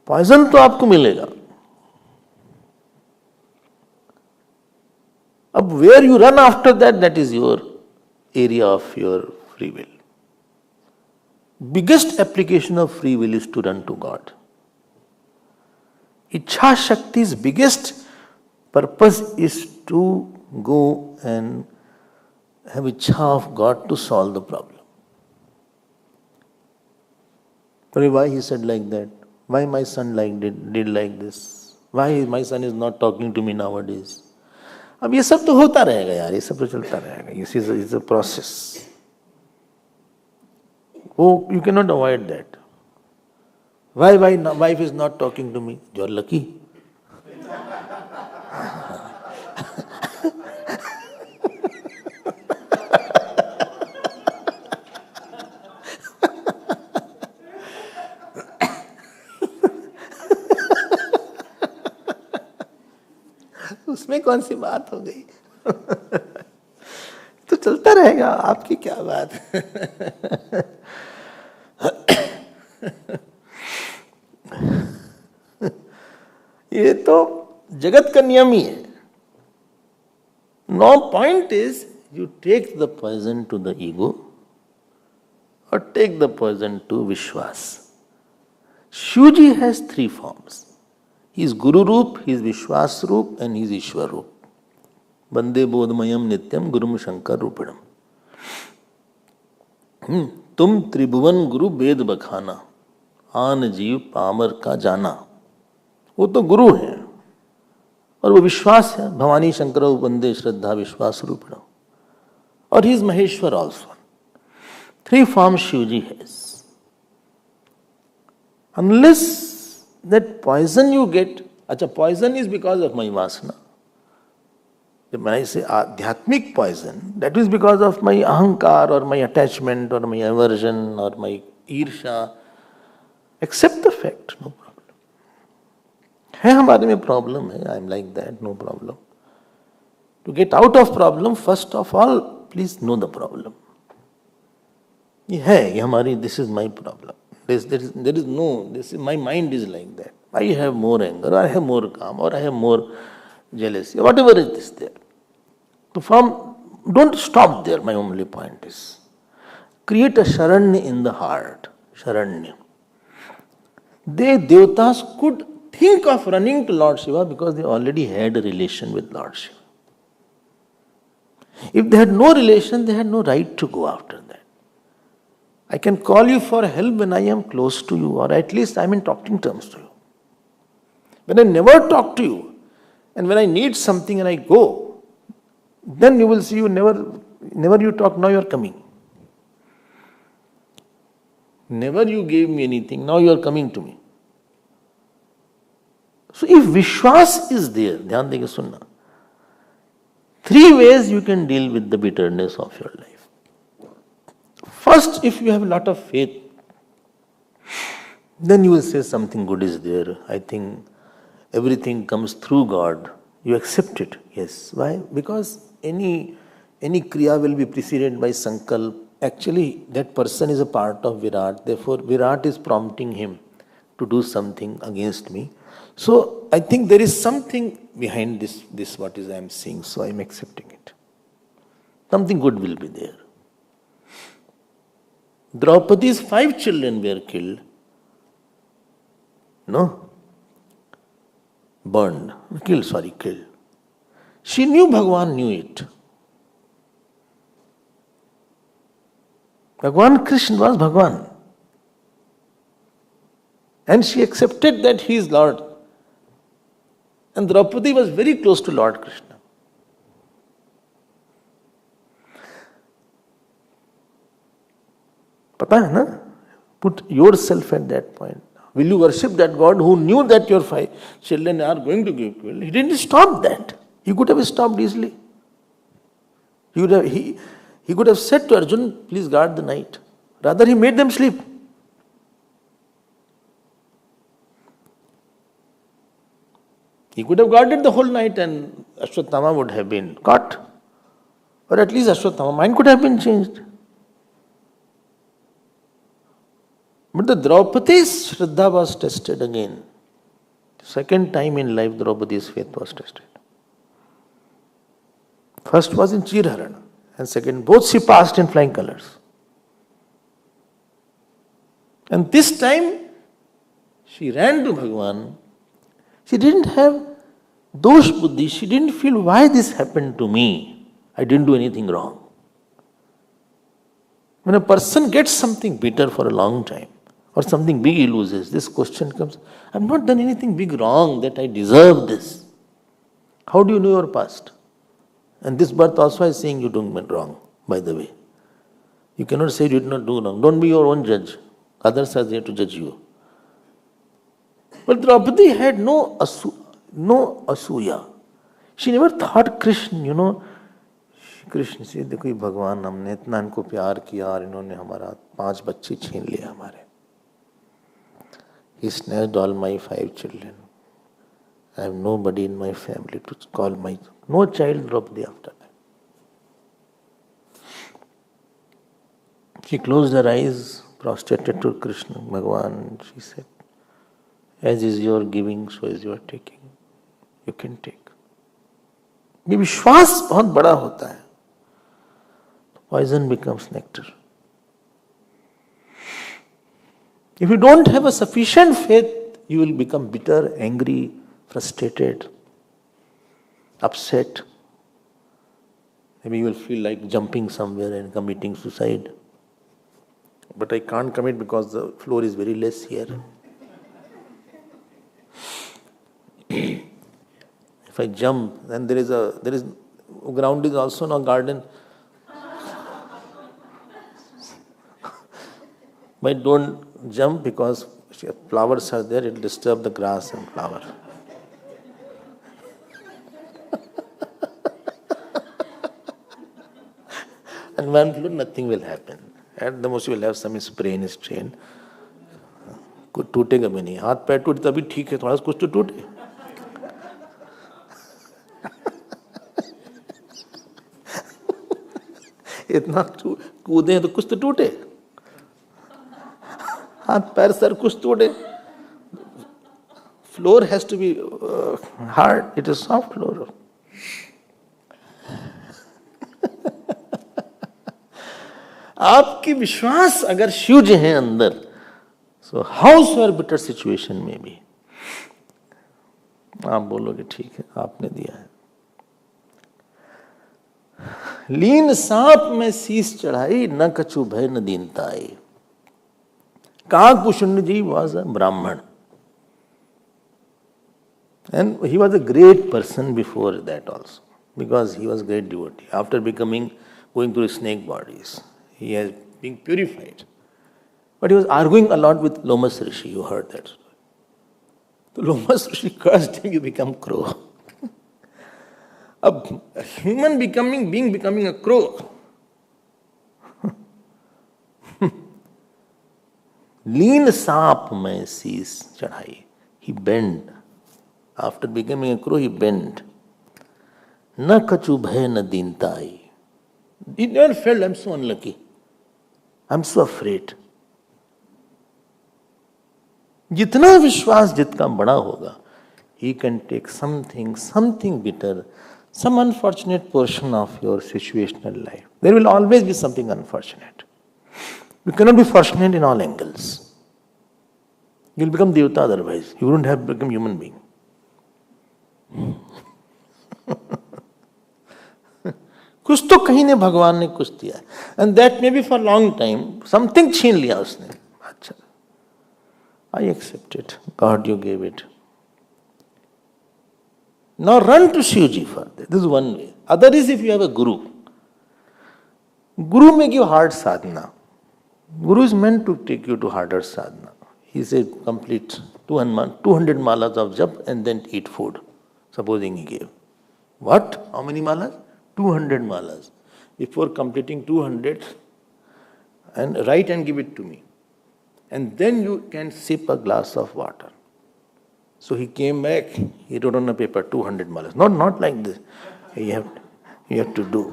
Poison तो आपको मिलेगा. अब where you run after that, that is your area of your free will. Biggest application of free will is to run to God. Ichha Shakti's biggest purpose is to go and have ichha of God to solve the problem. But why he said like that? Why my son did like this? Why my son is not talking to me nowadays? अब ये सब तो होता रहेगा यार, ये सब तो चलता रहेगा. This is a process. Oh, you cannot avoid that. Why wife is not talking to me? You are lucky. उसमें कौन सी बात हो गई? तो चलता रहेगा, आपकी क्या बात है? ये तो जगत का नियम ही है. No point is you take the poison to the ego or take the poison to Vishwas. Shivji has 3 forms. He is Guru Roop, he is Vishwas Roop, and he is Ishwar Roop. Bande Bodhmayam Nityam Gurum Shankar Rupidam. तुम त्रिभुवन गुरु वेद बखाना, आन जीव Palmer का जाना. वो तो गुरु है और वो विश्वास है. भवानी शंकर वंदे श्रद्धा विश्वास रूपिणम. और he is Maheshwar also. 3 forms Shivji has. Unless that poison you get, poison is because of my vasana. When I say adhyatmic poison, that is because of my ahankar or my attachment or my aversion or my irsha. Accept the fact, no problem. है हमारे में problem है, I am like that, no problem. To get out of problem, first of all, please know the problem. ये है, ये हमारी, this is my problem. There is no, my mind is like that. I have more anger, or I have more calm, or I have more jealousy, whatever it is there. So don't stop there, my only point is. Create a Sharanya in the heart. Sharanya. They, Devatas, could think of running to Lord Shiva because they already had a relation with Lord Shiva. If they had no relation, they had no right to go after that. I can call you for help when I am close to you, or at least I am in talking terms to you. When I never talk to you, and when I need something and I go, then you will see you never you talk, now you are coming. Never you gave me anything, now you are coming to me. So if Vishwas is there, dhyan deke sunna, 3 ways you can deal with the bitterness of your life. First, if you have a lot of faith, then you will say something good is there. I think everything comes through God. You accept it. Yes. Why? Because any kriya will be preceded by sankalp. Actually, that person is a part of Virat. Therefore, Virat is prompting him to do something against me. So, I think there is something behind this what is I am seeing. So, I am accepting it. Something good will be there. Draupadi's 5 children were killed. No? Burned. Killed. She knew Bhagavan knew it. Bhagavan Krishna was Bhagavan. And she accepted that he is Lord. And Draupadi was very close to Lord Krishna. Pata hai na? Put yourself at that point. Will you worship that God who knew that your 5 children are going to get killed? He didn't stop that. He could have stopped easily. He could have said to Arjuna, please guard the night. Rather, he made them sleep. He could have guarded the whole night and Ashwatthama would have been caught. Or at least Ashwatthama mind could have been changed. But the Draupadi's Shraddha was tested again. Second time in life, Draupadi's faith was tested. First was in Chirharana, and second, both she passed in flying colors. And this time, she ran to Bhagavan. She didn't have dosh buddhi. She didn't feel why this happened to me. I didn't do anything wrong. When a person gets something bitter for a long time, or something big he loses, this question comes, I have not done anything big wrong that I deserve this. How do you know your past? And this birth also is saying you doing wrong, by the way. You cannot say you did not do wrong. Don't be your own judge. Others are there to judge you. But Draupadi had no asuya. She never thought Krishna, Krishna से देखो ये भगवान हमने इतना इनको प्यार किया और इन्होंने हमारा 5 बच्चे छीन लिए हमारे. He snatched all my 5 children. I have nobody in my family to call my... No child Draupadi after that. She closed her eyes, prostrated to Krishna, Bhagavan. She said, as is your giving, so is your taking. You can take. ये विश्वास बहुत बड़ा होता है. Poison becomes nectar. If you don't have a sufficient faith, you will become bitter, angry, frustrated, upset. Maybe you will feel like jumping somewhere and committing suicide. But I can't commit because the floor is very less here. If I jump, then there is ground is also no garden. But don't jump because flowers are there, it will disturb the grass and flower. And one floor, nothing will happen. At the most, you will have some sprain, strain. कुछ टूटेगा भी नहीं. हाथ पैर टूटे तभी ठीक है, थोड़ा कुछ तो टूटे. इतना कूदे तो कुछ तो टूटे. हाथ पैर सर कुछ तोड़े. Floor has to be hard. It is soft floor. आपकी विश्वास अगर शिव जी हैं अंदर, so howsoever सिचुएशन में भी आप बोलोगे ठीक है आपने दिया है. लीन सांप में शीस चढ़ाई, न कछु भय न दीनता आई. काकभूषण जी was a Brahman. And he was a great person before that also, because he was a great devotee. After going through snake bodies, he has been purified. But he was arguing a lot with Lomas Rishi, you heard that story. So Lomas Rishi cursed him, you become crow. A human becoming a crow. Lean सांप में शीस चढ़ाई. He bent. After becoming a crow, he bent. न कछु भय न दीनता आई. He never felt, I'm so unlucky. I'm so afraid. जितना विश्वास जितना बड़ा होगा, he can take something bitter, some unfortunate portion of your situational life. There will always be something unfortunate. You cannot be fortunate in all angles. You will become Devata otherwise. You wouldn't have become human being. कुछ तो कहीं ने भगवान ने कुछ दिया, and that may be for long time. Something छीन लिया उसने. अच्छा, I accept it. God you gave it. Now run to Shiv ji for this. This is one way. Other is if you have a guru. Guru may give hard sadhana. Guru is meant to take you to harder sadhana. He said complete 200 malas of jap and then eat food. Supposing he gave. What? How many malas? 200 malas. Before completing 200, and write and give it to me. And then you can sip a glass of water. So he came back, he wrote on a paper 200 malas. Not like this. You have to do.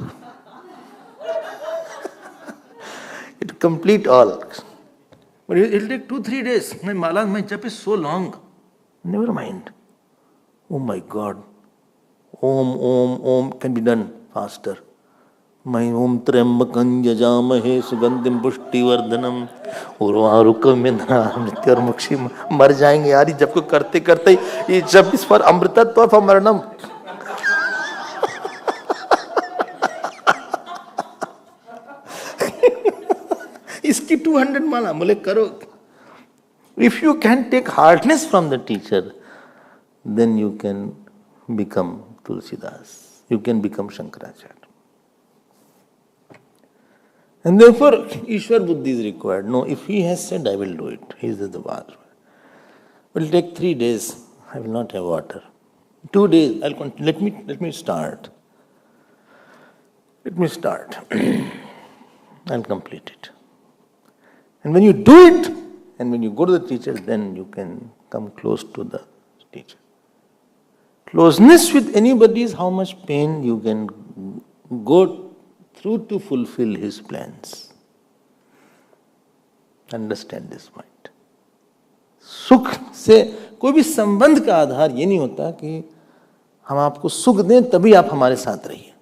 It complete all. But it will take 2-3 days. My malas, my jap is so long. Never mind. Oh my God. Om can be done faster. My Om Trambakam Yajamahe Sugandhim Pushtivardhanam Urvarukam Mridhyar Mukshi. मर जाएंगे यार ये जब को करते करते ये जब इस पर अमृतत्व फॉर मरणम. इसकी 200 माला बोले करो. If you can take hardness from the teacher, then you can become Tulsidas. You can become Shankaracharya. And therefore, Ishwar Buddhi is required. No, if he has said, I will do it. He is the Vaz. It will take 3 days. I will not have water. 2 days. Let me start. Let me start. I'll complete it. And when you do it, and when you go to the teacher, then you can come close to the teacher. Closeness with anybody is how much pain you can go through to fulfill his plans. Understand this point. सुख से कोई भी संबंध का आधार ये नहीं होता कि हम आपको सुख दें तभी आप हमारे साथ रहिए.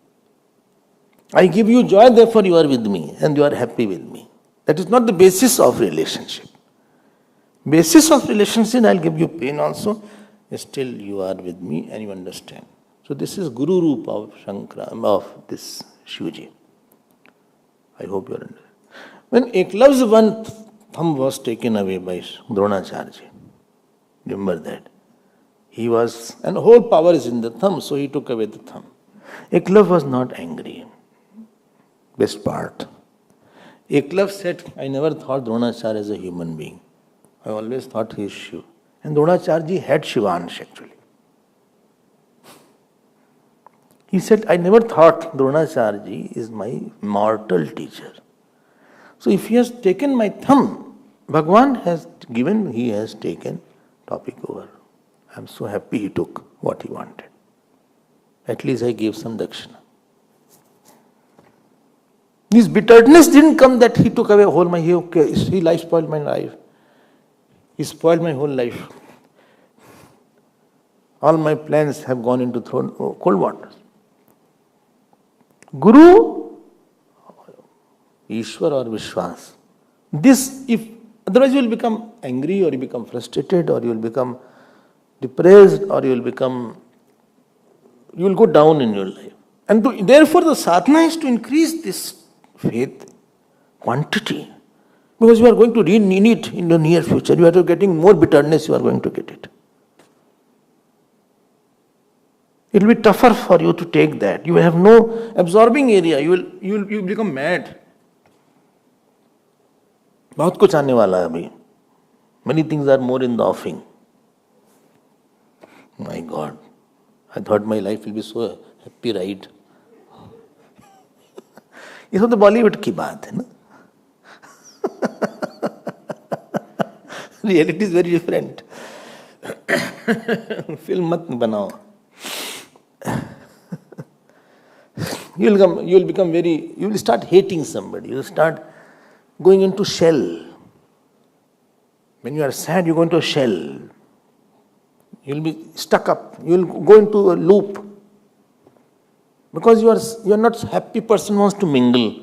I give you joy, therefore you are with me and you are happy with me. That is not the basis of relationship. Basis of relationship, I'll give you pain also, still you are with me and you understand. So this is Guru Roop of Shankara, of this Shivji. I hope you are understanding. When Eklav's one thumb was taken away by Dronacharya, remember that. He was, and whole power is in the thumb, so he took away the thumb. Eklav was not angry. Best part. Eklav said, I never thought Dronacharya as a human being. I always thought he is Shiva. And Dronacharya had Shivansh actually. He said, I never thought Dronacharya is my mortal teacher. So if he has taken my thumb, Bhagavan has given, he has taken topic over. I am so happy he took what he wanted. At least I gave some dakshina. This bitterness didn't come that he took away whole my, he life spoiled my life. He spoiled my whole life. All my plans have gone into cold water. Guru, Ishwar or Vishwas. This, if otherwise you will become angry, or you become frustrated, or you will become depressed, or you will go down in your life. And therefore the sadhana is to increase this faith quantity. Because you are going to need it in the near future. You are getting more bitterness, you are going to get it. It will be tougher for you to take that. You will have no absorbing area. You will become mad. बहुत कुछ आने वाला है अभी. Many things are more in the offing. My God, I thought my life will be so happy, right? ये सब तो बॉलीवुड की बात है ना. Reality is very different. Film मत बनाओ. You will start hating somebody. You will start going into shell. When you are sad, you go into a shell. You will be stuck up. You will go into a loop. Because you are not happy person wants to mingle.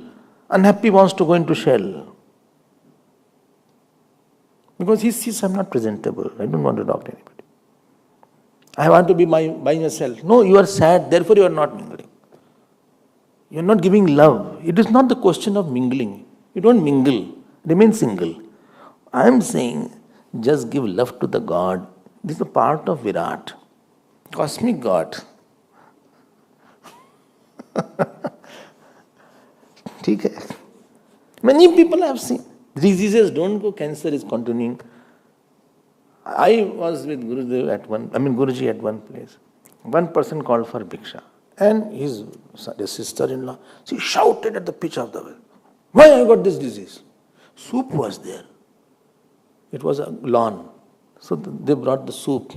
Unhappy wants to go into shell. Because he sees I'm not presentable. I don't want to talk to anybody. I want to be by myself. No, you are sad, therefore you are not mingling. You are not giving love. It is not the question of mingling. You don't mingle. Remain single. I am saying just give love to the God. This is a part of Virat. Cosmic God. Okay. Many people have seen. Diseases don't go, cancer is continuing. I was with Guruji at one place. One person called for Bhiksha. And his sister-in-law, she shouted at the pitch of the well, "Why I got this disease?" Soup was there. It was a lawn. So they brought the soup.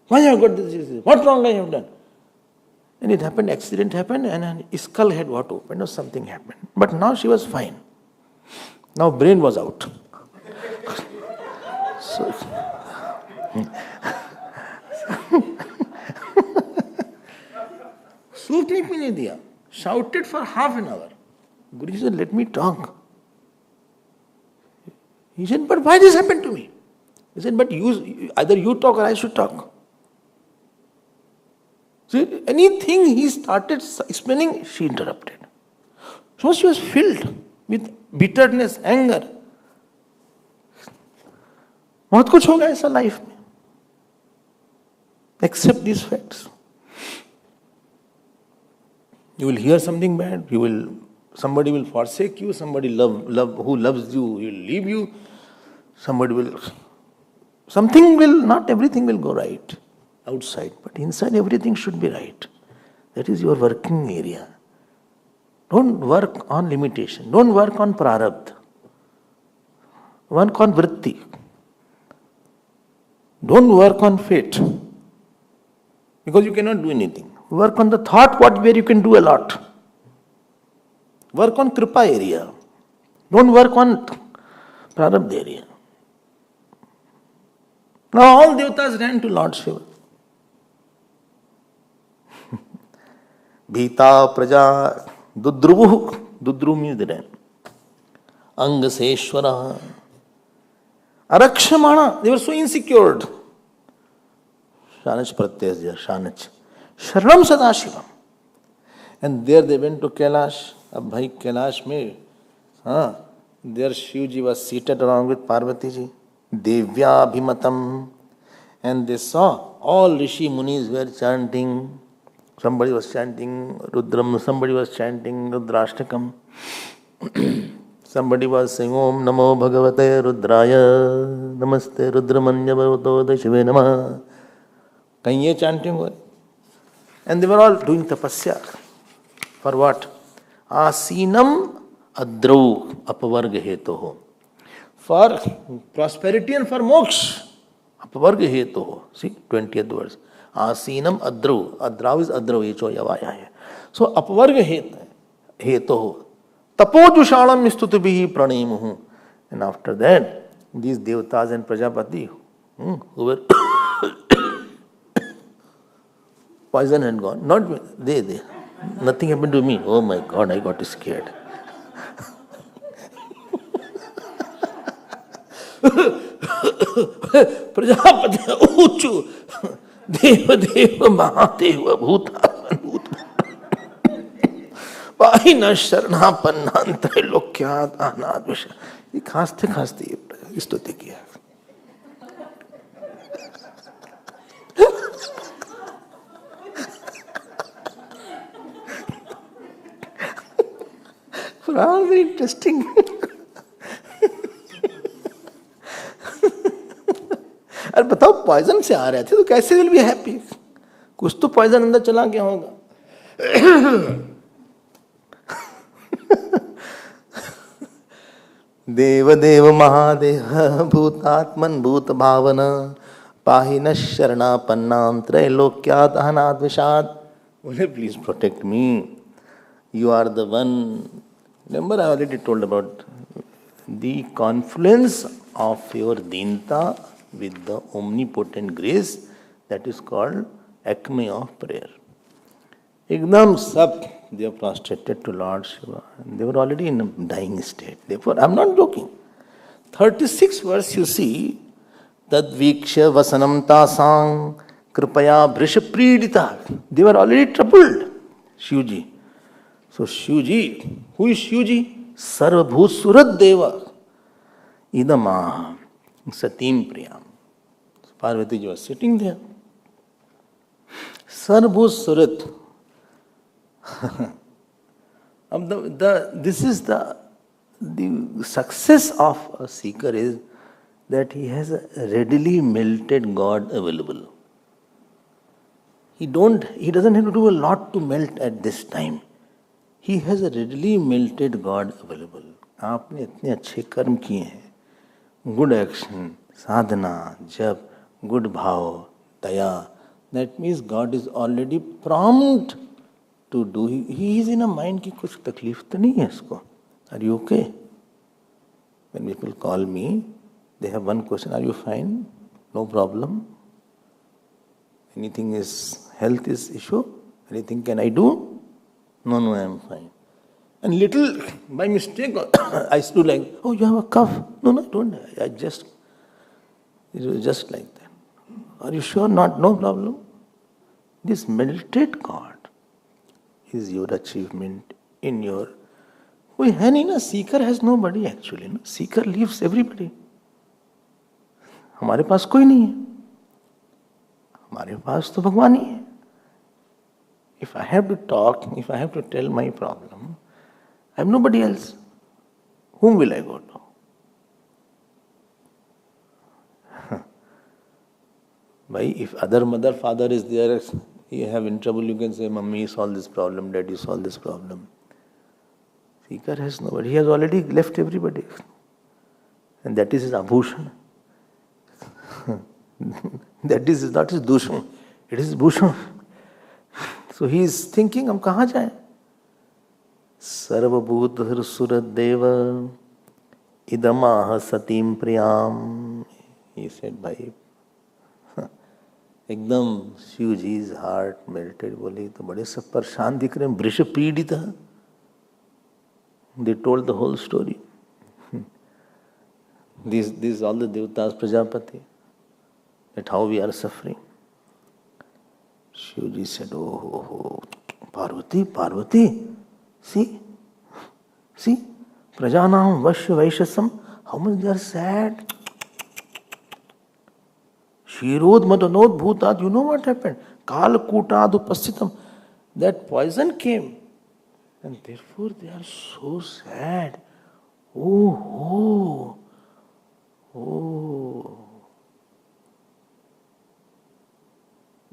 "Why I got this disease? What wrong I have done?" And it happened, accident happened, and her skull had got opened or something happened. But now she was fine. Now brain was out. So, soup नहीं पीने दिया. Shouted for half an hour. Guruji said, "Let me talk." He said, "But why this happened to me?" He said, "But either you talk or I should talk." So anything he started explaining, she interrupted. So she was filled with bitterness, anger. बहुत कुछ होगा ऐसा life में. Accept these facts. You will hear something bad. Somebody will forsake you. Somebody who loves you will leave you. Not everything will go right outside, but inside everything should be right. That is your working area. Don't work on limitation. Don't work on prarabdha. Work on vritti. Don't work on fate. Because you cannot do anything. Work on the thought where you can do a lot. Work on kripa area. Don't work on prarabdha area. Now all devatas ran to Lord Shiva. Bhita praja dudruvuh. Dudru means the ram. Angaseshwara. Arakshamana. They were so insecure. Shanach pratyas there. Shanach. Sharanam Sadashivam. And there they went to Kailash. Ab bhai Kailash mein, there Shivji was seated along with Parvati ji. Devya Bhimatam. And they saw all Rishi Munis were chanting. Somebody was chanting Rudram, somebody was chanting Rudrashtakam. Somebody was saying Om Namo Bhagavate Rudraya Namaste Rudramanya Bhagavato Shive Namah. Kahin ye chanting ho. And they were all doing tapasya. For what? Asinam adrau apavarga hetoho. For prosperity and for moksha. Apavarga hetoho. See, 20th verse. Asinam adrau. Adrau is adrau. Echo yavaya. So, apavarga hetoho. Tapojushalam istutubhihi pranimuhu. And after that, these devatas and Prajapati, who were poison had gone. Not they. Nothing happened to me. Oh my God, I got scared. Prajapati ऊंचू देव देव महादेव भूतात्मन भूत पाहि न शरणापन्नांतर लोक्यात अनाद विषय. ये खांसते खांसते स्तुति किया. Very interesting. अरे बताओ, पॉइजन से आ रहे थे तो कैसे विल बी हैप्पी? कुछ तो पॉइजन अंदर चला गया होगा. देव देव महादेव भूतात्मन भूत भावन पाहि न शरणापन्नाम त्रैलोक्यात अनाद विषाद. बोले please protect me. You are the one. Remember, I already told about the confluence of your dinta with the omnipotent grace. That is called acme of prayer. Ekdam sab, they are prostrated to Lord Shiva. They were already in a dying state. Therefore, I am not joking. 36th verse you see, Tad viksha vasanam tasang kripaya brisha pridita. They were already troubled. Shivji. So Shivji, who is Shivji? Sarvabhut Surat Deva. Idama Satim Priyam. So Parvati ji was sitting there. Sarvabhut Surat. This is the success of a seeker is that he has a readily melted God available. He doesn't have to do a lot to melt at this time. He has a readily melted God available. आपने इतने अच्छे कर्म किए हैं, good action, साधना, जप, good भाव, दया. That means God is already prompt to do. He is in a mind कि कुछ तकलीफ तो नहीं है इसको. Are you okay? When people call me, they have one question: Are you fine? No problem. Anything is health is issue? Anything can I do? No, I am fine. And little by mistake, I used to like, oh, you have a cough. No, I don't. It was just like that. Are you sure? No problem. This melted God is your achievement in your. A seeker has nobody actually. No? Seeker leaves everybody. हमारे पास कोई नहीं है. हमारे पास तो भगवान ही है. If I have to talk, if I have to tell my problem, I have nobody else. Whom will I go to? If other mother, father is there, you have in trouble, you can say, Mummy, solve this problem, Daddy, solve this problem. Seeker has nobody. He has already left everybody. And that is his abhushan. That is not his dushan. It is his bhushan. So he is thinking, हम कहाँ जाएं? सर्वभूत सुरत देव इदमाह सतीम Priam. He said, भाई एकदम Shiv जी's heart melted. बोले तो बड़े सब परेशान दिख रहे हैं. वृष पीड़ित. They told the whole story. These all the devatas, Prajapati, that how we are suffering. Shivji said, oh, Parvati, see, Prajanam Vashya Vaishasam, how much they are sad. Shirod Madanod Bhutat, you know what happened? Kal Kutad Upasitam, that poison came. And therefore they are so sad. Oh.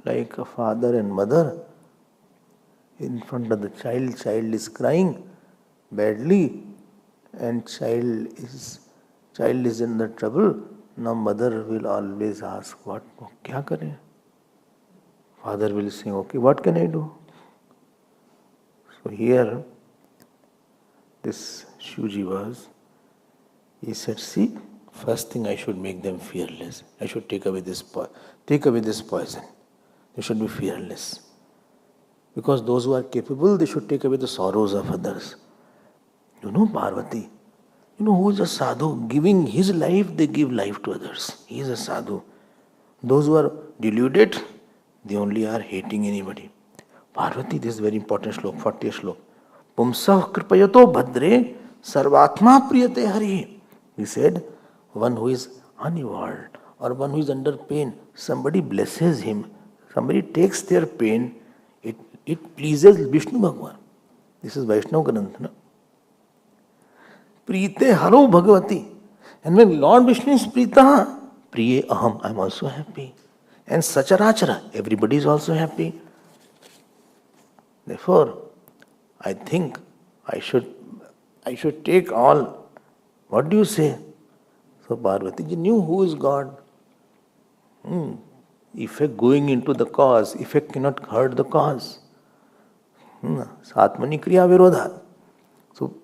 Like a father and mother in front of the child is crying badly, and child is in the trouble. Now mother will always ask, what, kya kare? Father will say, okay, what can I do? So here, this Shivji he said, see, First thing, I should make them fearless. I should take away this poison. They should be fearless. Because those who are capable, they should take away the sorrows of others. You know Parvati. You know who is a sadhu? Giving his life, they give life to others. He is a sadhu. Those who are deluded, they only are hating anybody. Parvati, this is very important slok, 40th slok. Pumsah kripayato bhadre sarvatma priyate hari. He said, one who is unevolved or one who is under pain, somebody blesses him, somebody takes their pain, it pleases Vishnu Bhagavan. This is Vaishnava Granth, no? Prite haro Bhagavati. And when Lord Vishnu is Prita, Priye aham, I am also happy. And Sacharachara, everybody is also happy. Therefore, I think I should take all. What do you say? So Parvati ji knew who is God. Effect going into the cause, effect cannot hurt the cause. Satmani kriya virodha. So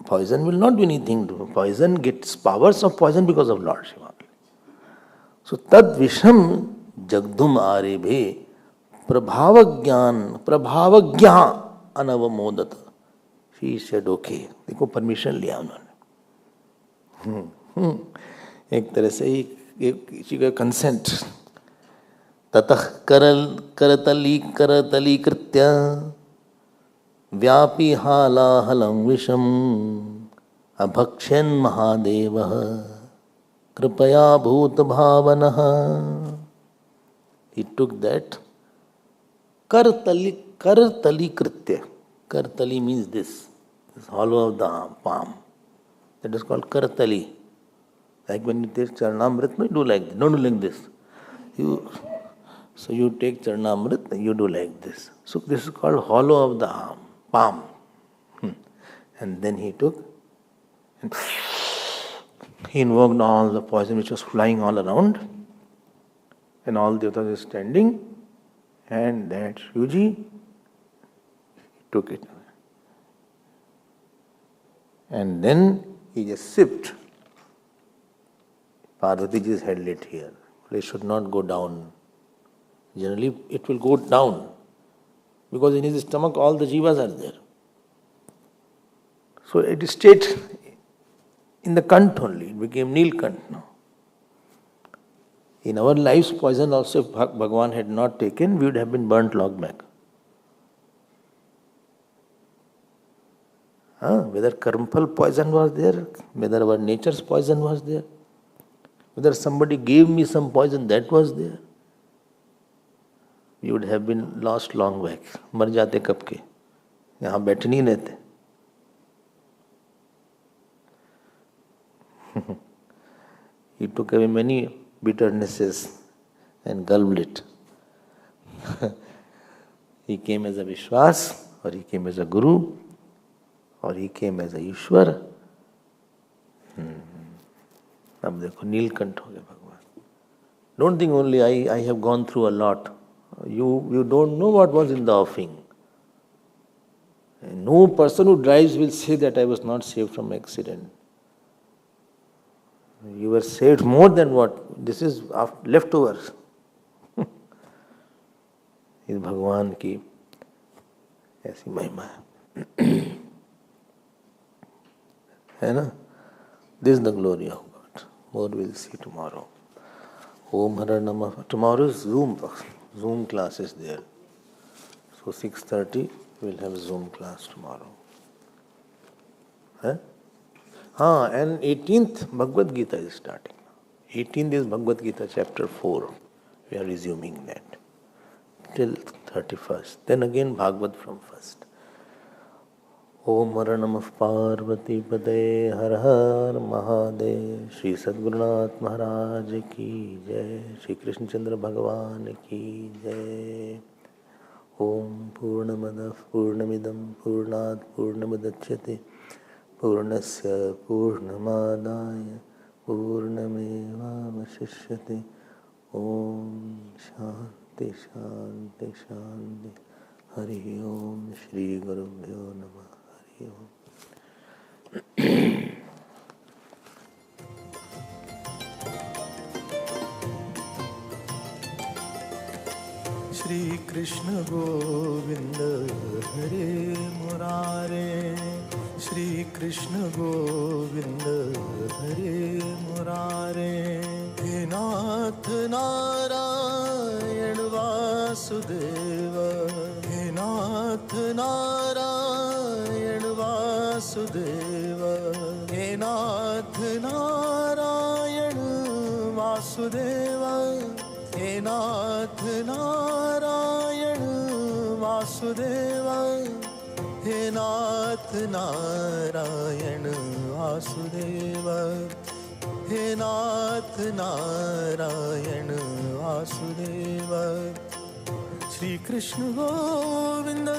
poison will not do anything to poison, gets powers of poison because of Lord Shiva. So tad visham jagdum arebhe prabhavagyan anavamodata. She said, okay. देखो permission लिया उन्होंने. एक तरह से किसी का consent. ततः करतली कृत्य व्यापी हालाहलं विषम अभक्ष्यन् महादेवः कृपया भूत भावनः. He took that kartali kritya. Kartali means this hollow of the palm. That is called kartali. Like when you take charnamrit, you do like this. Don't do like this. So you take charnamrit, you do like this. So this is called hollow of the palm. And then he took and he invoked all the poison which was flying all around. And all the others were standing. And that Shivji took it. And then he just sipped. Parvati ji held it here. It should not go down. Generally, it will go down. Because in his stomach, all the jivas are there. So it stayed in the kant only. It became Nilkant now. In our lives, poison also, if Bhagavan had not taken, we would have been burnt long back. Whether karmfal poison was there, whether our nature's poison was there, whether somebody gave me some poison, that was there, we would have been lost long back. मर जाते कब के, यहाँ बैठे नहीं रहते. He took away many bitternesses and gulped it. He came as a Vishwas, or he came as a Guru, or he came as a Ishwar. अब देखो नीलकंठ हो गए भगवान. Don't think only I have gone through a lot. You don't know what was in the offing. And no person who drives will say that I was not saved from accident. You were saved more than what? This is leftovers. इस भगवान की ऐसी महिमा है ना. This is the glory of God. More we'll see tomorrow. Om Hara Namah. Tomorrow is Zoom class is there. So 6:30 we'll have Zoom class tomorrow. And 18th Bhagavad Gita is starting. 18th is Bhagavad Gita chapter 4. We are resuming that till 31st. Then again Bhagavad from 1st. Om Hara Namah Parvati Pade Har Har Mahadev. Shri Sadgurunath Maharaj Ki Jai. Shri Krishna Chandra Bhagavan Ki Jai. Om Purnamadav Purnamidam Purnat Purnamadachyate Purnasya Purnamadaya Purnamevavashishyate. Om Shanti Shanti Shanti. Hari Om Shri Gurubhyo Namah. Hari Om. Shri Krishna Govind हरे मुरारे, श्री कृष्ण गोविंद हरे मुरारे। हे नाथ नारायण वासुदेव, हे नाथ नारायण वासुदेव, हे नाथ नारायण वासुदेव, हे नाथ नारायण वासुदेव, हे नाथ नारायण वासुदेव, हे नाथ नारायण वासुदेव। श्री कृष्ण गोविंद